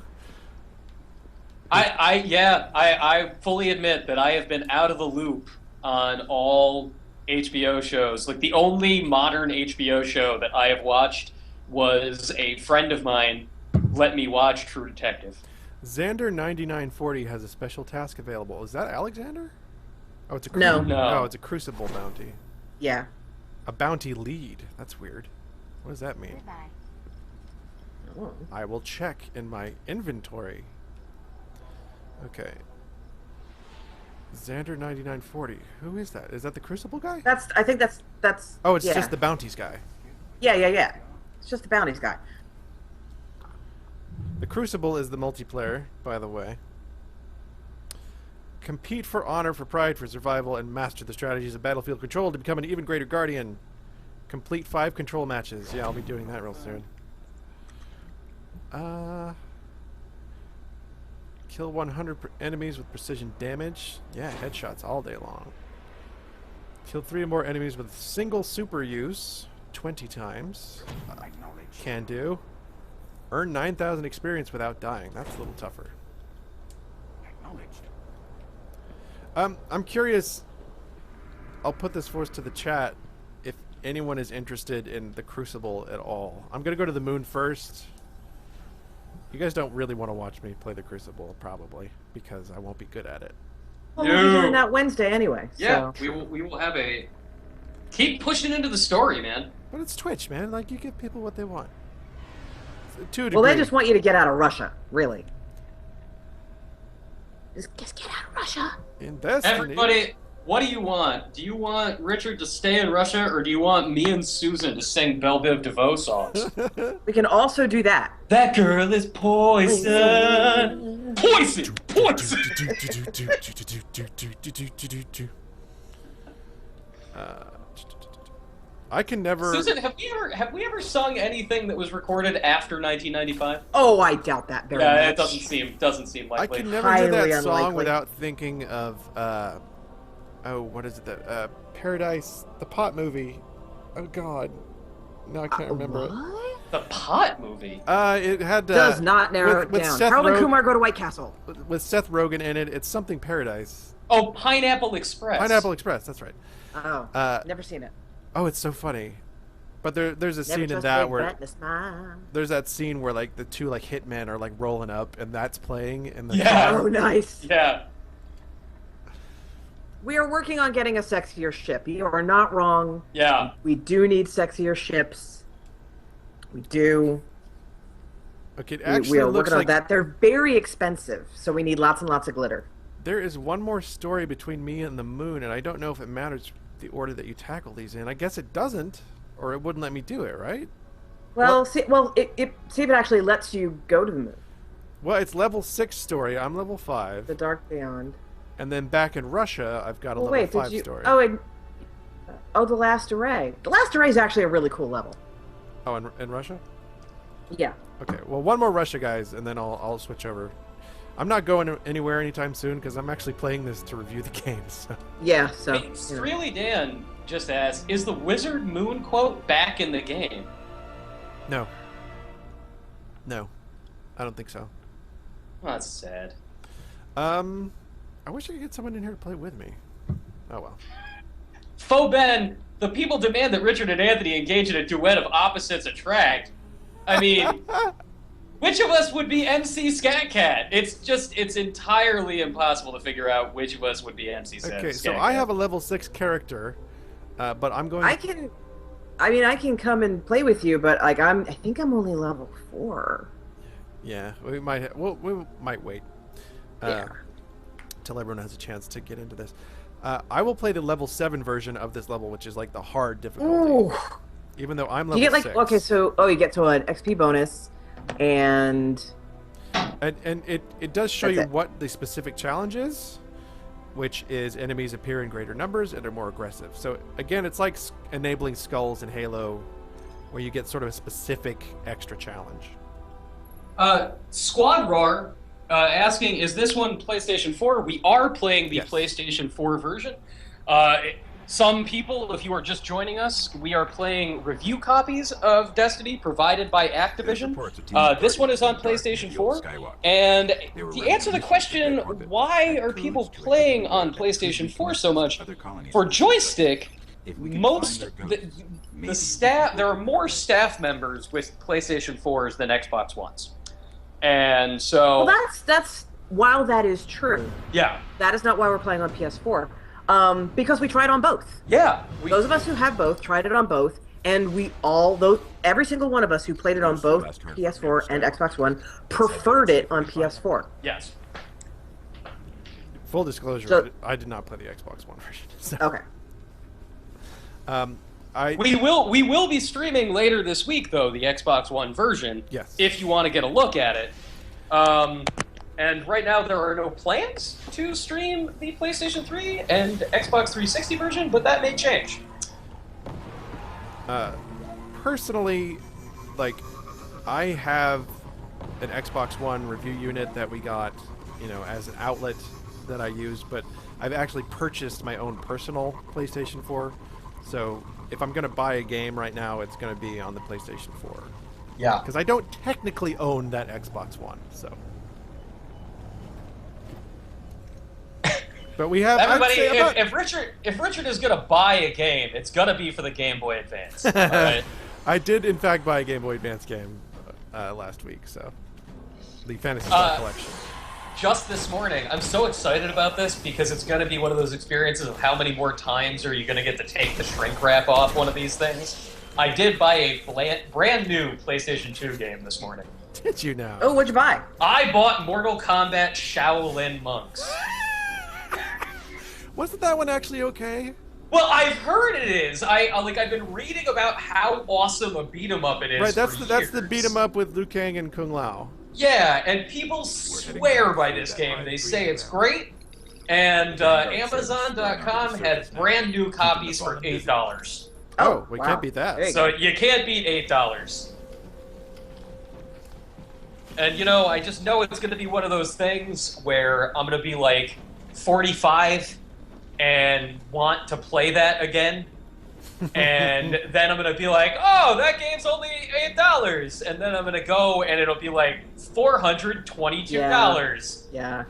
[SPEAKER 3] I fully admit that I have been out of the loop on all HBO shows. Like, the only modern HBO show that I have watched was a friend of mine let me watch True Detective.
[SPEAKER 1] Xander9940 has a special task available. Is that Alexander? Oh, it's a
[SPEAKER 2] No.
[SPEAKER 3] No.
[SPEAKER 1] Oh, it's a Crucible bounty.
[SPEAKER 2] Yeah.
[SPEAKER 1] A bounty lead. That's weird. What does that mean? I will check in my inventory. Okay. Xander9940. Who is that? Is that the Crucible guy?
[SPEAKER 2] I think that's.
[SPEAKER 1] Oh, it's
[SPEAKER 2] yeah.
[SPEAKER 1] just the bounties guy.
[SPEAKER 2] Yeah. It's just the bounties guy.
[SPEAKER 1] The Crucible is the multiplayer, by the way. Compete for honor, for pride, for survival, and master the strategies of battlefield control to become an even greater guardian. Complete 5 control matches. Yeah, I'll be doing that real soon. Kill 100 enemies with precision damage. Yeah, headshots all day long. Kill 3 or more enemies with single super use 20 times. Can do. Earn 9,000 experience without dying. That's a little tougher. I'm curious. I'll put this force to the chat if anyone is interested in the Crucible at all. I'm gonna go to the moon first. You guys don't really want to watch me play the Crucible, probably, because I won't be good at it.
[SPEAKER 2] Well, we'll be doing that Wednesday anyway.
[SPEAKER 3] Yeah,
[SPEAKER 2] So.
[SPEAKER 3] we will have a... Keep pushing into the story, man.
[SPEAKER 1] But it's Twitch, man. Like, you give people what they want. To a
[SPEAKER 2] Well, they
[SPEAKER 1] degree.
[SPEAKER 2] just want you to get out of Russia, really. Just get out of Russia.
[SPEAKER 1] In Destiny.
[SPEAKER 3] Everybody, what do you want? Do you want Richard to stay in Russia, or do you want me and Susan to sing Belle Biv DeVoe songs?
[SPEAKER 2] We can also do that.
[SPEAKER 3] That girl is poison! Poison! Poison!
[SPEAKER 1] I can never.
[SPEAKER 3] Susan, have we ever sung anything that was recorded after 1995?
[SPEAKER 2] Oh, I doubt that very much.
[SPEAKER 3] Yeah, it doesn't seem
[SPEAKER 1] I
[SPEAKER 3] likely.
[SPEAKER 1] can never do that
[SPEAKER 2] Highly
[SPEAKER 1] song
[SPEAKER 2] unlikely.
[SPEAKER 1] without thinking of oh, what is it? The Paradise, the pot movie. Oh God, no, I can't remember it.
[SPEAKER 2] What?
[SPEAKER 3] The pot movie.
[SPEAKER 1] It had
[SPEAKER 2] Does not narrow
[SPEAKER 1] with
[SPEAKER 2] it down.
[SPEAKER 1] Seth
[SPEAKER 2] Harold and
[SPEAKER 1] Rogen-
[SPEAKER 2] Kumar go to White Castle.
[SPEAKER 1] with Seth Rogen in it. It's something Paradise.
[SPEAKER 3] Oh, Pineapple Express.
[SPEAKER 1] Pineapple Express. That's right.
[SPEAKER 2] Oh, never seen it.
[SPEAKER 1] Oh, it's so funny. But there's a
[SPEAKER 2] Never
[SPEAKER 1] scene in
[SPEAKER 2] trust
[SPEAKER 1] that
[SPEAKER 2] Big
[SPEAKER 1] where
[SPEAKER 2] Fat Miss Mom.
[SPEAKER 1] there's that scene where like the two like hitmen are like rolling up and that's playing in the
[SPEAKER 3] Yeah.
[SPEAKER 1] car.
[SPEAKER 2] Oh, nice.
[SPEAKER 3] Yeah.
[SPEAKER 2] We are working on getting a sexier ship. You are not wrong.
[SPEAKER 3] Yeah.
[SPEAKER 2] We do need sexier ships. We do.
[SPEAKER 1] Okay, it
[SPEAKER 2] We
[SPEAKER 1] actually
[SPEAKER 2] are
[SPEAKER 1] looks
[SPEAKER 2] working on
[SPEAKER 1] like
[SPEAKER 2] that. They're very expensive, so we need lots and lots of glitter.
[SPEAKER 1] there is one more story between me and the moon, and I don't know if it matters the order that you tackle these in. I guess it doesn't, or it wouldn't let me do it, right?
[SPEAKER 2] Well, see if it actually lets you go to the moon.
[SPEAKER 1] Well, it's level 6 story. I'm level 5,
[SPEAKER 2] The Dark Beyond.
[SPEAKER 1] and then back in Russia, I've got a
[SPEAKER 2] Well,
[SPEAKER 1] level
[SPEAKER 2] wait,
[SPEAKER 1] 5
[SPEAKER 2] did you?
[SPEAKER 1] story.
[SPEAKER 2] The Last Array. The Last Array is actually a really cool level.
[SPEAKER 1] Oh, in Russia?
[SPEAKER 2] Yeah.
[SPEAKER 1] Okay, well, one more Russia, guys, and then I'll switch over. I'm not going anywhere anytime soon because I'm actually playing this to review the game. So.
[SPEAKER 2] Yeah. So.
[SPEAKER 3] Hey,
[SPEAKER 2] you know.
[SPEAKER 3] Streely Dan just asked, is the Wizard Moon quote back in the game?
[SPEAKER 1] No, I don't think so.
[SPEAKER 3] Oh, that's sad.
[SPEAKER 1] I wish I could get someone in here to play with me. Oh well.
[SPEAKER 3] Faux Ben, the people demand that Richard and Anthony engage in a duet of opposites attract. I mean, which of us would be MC Scat Cat? It's entirely impossible to figure out which of us would be MC Scat Cat.
[SPEAKER 1] Okay, so I have a level 6 character, but I'm going.
[SPEAKER 2] I can come and play with you, but like I think I'm only level 4.
[SPEAKER 1] Yeah, we might. We might wait.
[SPEAKER 2] Yeah.
[SPEAKER 1] Till everyone has a chance to get into this. I will play the level 7 version of this level, which is like the hard difficulty.
[SPEAKER 2] Ooh.
[SPEAKER 1] Even though I'm level
[SPEAKER 2] You get like
[SPEAKER 1] 6.
[SPEAKER 2] okay, so you get to an XP bonus, and
[SPEAKER 1] And it does show
[SPEAKER 2] That's
[SPEAKER 1] you
[SPEAKER 2] it.
[SPEAKER 1] what the specific challenge is, which is enemies appear in greater numbers and are more aggressive. So again, it's like enabling Skulls in Halo, where you get sort of a specific extra challenge.
[SPEAKER 3] Squad Roar asking, is this one PlayStation 4? We are playing the
[SPEAKER 1] Yes.
[SPEAKER 3] PlayStation 4 version. Some people, if you are just joining us, we are playing review copies of Destiny provided by Activision. This one is on PlayStation 4. And to answer the question, why are people playing on PlayStation 4 so much? For joystick, the staff, there are more staff members with PlayStation 4s than Xbox Ones. And so,
[SPEAKER 2] well, that's while that is true,
[SPEAKER 3] yeah,
[SPEAKER 2] that is not why we're playing on PS4. Because we tried on both.
[SPEAKER 3] yeah.
[SPEAKER 2] Those of us who have both tried it on both, and every single one of us who played it on both PS4 and Xbox One preferred it on PS4.
[SPEAKER 3] Yes.
[SPEAKER 1] Full disclosure,
[SPEAKER 2] So-
[SPEAKER 1] I did not play the Xbox One version. So,
[SPEAKER 2] Okay.
[SPEAKER 3] We will be streaming later this week, though, the Xbox One version.
[SPEAKER 1] Yes.
[SPEAKER 3] If you want to get a look at it. And right now there are no plans to stream the PlayStation 3 and Xbox 360 version, but that may change.
[SPEAKER 1] personally, like, I have an Xbox One review unit that we got you know, as an outlet that I use, but I've actually purchased my own personal PlayStation 4. So if I'm gonna buy a game right now, it's gonna be on the PlayStation 4
[SPEAKER 3] Yeah.
[SPEAKER 1] because I don't technically own that Xbox One. So, but we have
[SPEAKER 3] Everybody,
[SPEAKER 1] I'd say about-
[SPEAKER 3] if Richard is gonna buy a game, it's gonna be for the Game Boy Advance. All right?
[SPEAKER 1] I did in fact buy a Game Boy Advance game last week. So the Phantasy Star Collection.
[SPEAKER 3] Just this morning, I'm so excited about this because it's going to be one of those experiences of how many more times are you going to get to take the shrink wrap off one of these things. I did buy a brand new PlayStation 2 game this morning.
[SPEAKER 1] Did you now?
[SPEAKER 2] Oh, what'd you buy?
[SPEAKER 3] I bought Mortal Kombat Shaolin Monks.
[SPEAKER 1] Wasn't that one actually okay?
[SPEAKER 3] Well, I've heard it is. I've been reading about how awesome a beat 'em up it is.
[SPEAKER 1] Right, that's
[SPEAKER 3] for
[SPEAKER 1] the
[SPEAKER 3] years.
[SPEAKER 1] beat 'em up with Liu Kang and Kung Lao.
[SPEAKER 3] Yeah, and people swear by this game. They say it's great. And Amazon.com had brand new copies for $8.
[SPEAKER 1] Oh, we
[SPEAKER 2] wow.
[SPEAKER 1] can't beat that.
[SPEAKER 2] There you
[SPEAKER 3] So you can't beat $8. And you know, I just know it's going to be one of those things where I'm going to be like 45 and want to play that again. And then I'm going to be like, oh, that game's only $8. And then I'm going to go and it'll be like $422.
[SPEAKER 2] Yeah.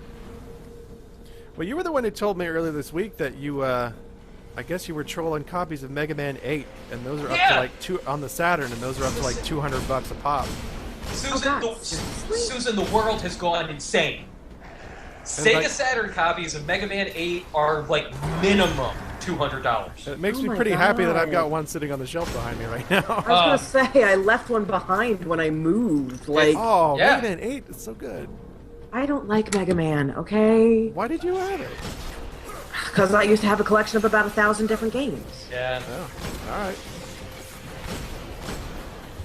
[SPEAKER 1] Well, you were the one who told me earlier this week that you, I guess you were trolling copies of Mega Man 8, and those are up to
[SPEAKER 3] Yeah.
[SPEAKER 1] like on the Saturn, and those are up to like $200 a pop.
[SPEAKER 3] Susan,
[SPEAKER 2] God.
[SPEAKER 3] Susan, the world has gone insane. Sega
[SPEAKER 1] like-
[SPEAKER 3] Saturn copies of Mega Man 8 are like minimum $200.
[SPEAKER 1] It makes
[SPEAKER 2] Oh
[SPEAKER 1] me
[SPEAKER 2] my
[SPEAKER 1] pretty happy that I've got
[SPEAKER 2] God.
[SPEAKER 1] one sitting on the shelf behind me right now.
[SPEAKER 2] I was gonna say I left one behind when I moved. Like
[SPEAKER 1] Oh,
[SPEAKER 3] Yeah.
[SPEAKER 1] Mega Man 8 is so good.
[SPEAKER 2] I don't like Mega Man, okay?
[SPEAKER 1] Why did you have it?
[SPEAKER 2] Because I used to have a collection of about 1,000 different games.
[SPEAKER 3] Yeah.
[SPEAKER 1] Oh, all right.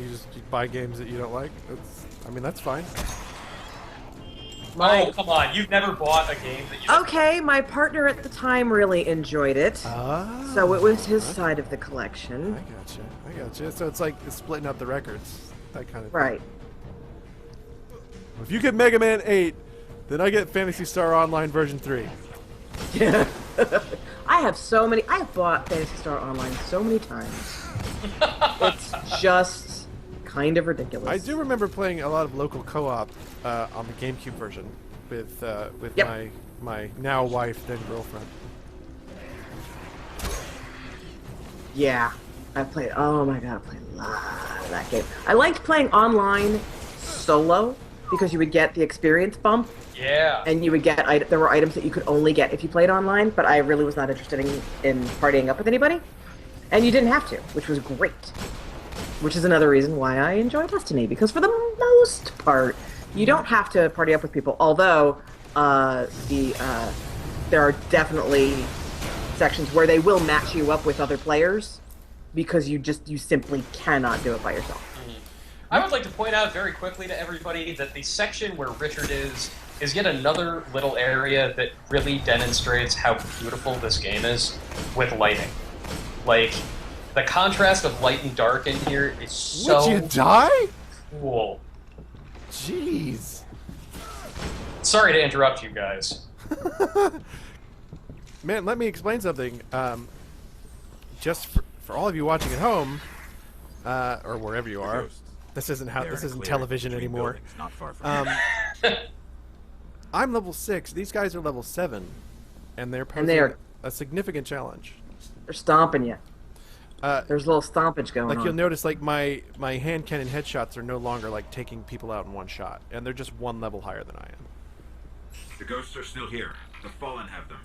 [SPEAKER 1] You buy games that you don't like. That's fine.
[SPEAKER 3] Oh, come on. You've never bought a game that you
[SPEAKER 2] Okay, my partner at the time really enjoyed it,
[SPEAKER 1] Ah.
[SPEAKER 2] so it was his side of the collection.
[SPEAKER 1] I gotcha. So it's like splitting up the records, that kind of thing.
[SPEAKER 2] Right.
[SPEAKER 1] If you get Mega Man 8, then I get Phantasy Star Online version 3.
[SPEAKER 2] Yeah. I have bought Phantasy Star Online so many times. It's just kind of ridiculous.
[SPEAKER 1] I do remember playing a lot of local co-op on the GameCube version with
[SPEAKER 2] Yep.
[SPEAKER 1] my now wife, then girlfriend.
[SPEAKER 2] Yeah. Oh my god, I played a lot of that game. I liked playing online solo because you would get the experience bump
[SPEAKER 3] Yeah.
[SPEAKER 2] and you would get, there were items that you could only get if you played online, but I really was not interested in partying up with anybody. And you didn't have to, which was great. Which is another reason why I enjoy Destiny, because for the most part, you don't have to party up with people, although there are definitely sections where they will match you up with other players because you simply cannot do it by yourself.
[SPEAKER 3] I would like to point out very quickly to everybody that the section where Richard is yet another little area that really demonstrates how beautiful this game is with lighting. Like, the contrast of light and dark in here is so
[SPEAKER 1] Would you die?
[SPEAKER 3] cool.
[SPEAKER 1] Jeez.
[SPEAKER 3] Sorry to interrupt you guys.
[SPEAKER 1] Man, let me explain something. Just for all of you watching at home, or wherever you are,
[SPEAKER 5] Ghost.
[SPEAKER 1] this isn't
[SPEAKER 5] They're in a
[SPEAKER 1] television
[SPEAKER 5] clearing between
[SPEAKER 1] anymore.
[SPEAKER 5] buildings, not far from here.
[SPEAKER 1] I'm level 6. These guys are level 7, and they're posing
[SPEAKER 2] they are-
[SPEAKER 1] a significant challenge.
[SPEAKER 2] They're stomping you.
[SPEAKER 1] Uh,
[SPEAKER 2] There's a little stompage going
[SPEAKER 1] Like
[SPEAKER 2] on.
[SPEAKER 1] you'll notice, like my hand cannon headshots are no longer like taking people out in one shot, and they're just one level higher than I am.
[SPEAKER 4] The ghosts are still here. The Fallen have them.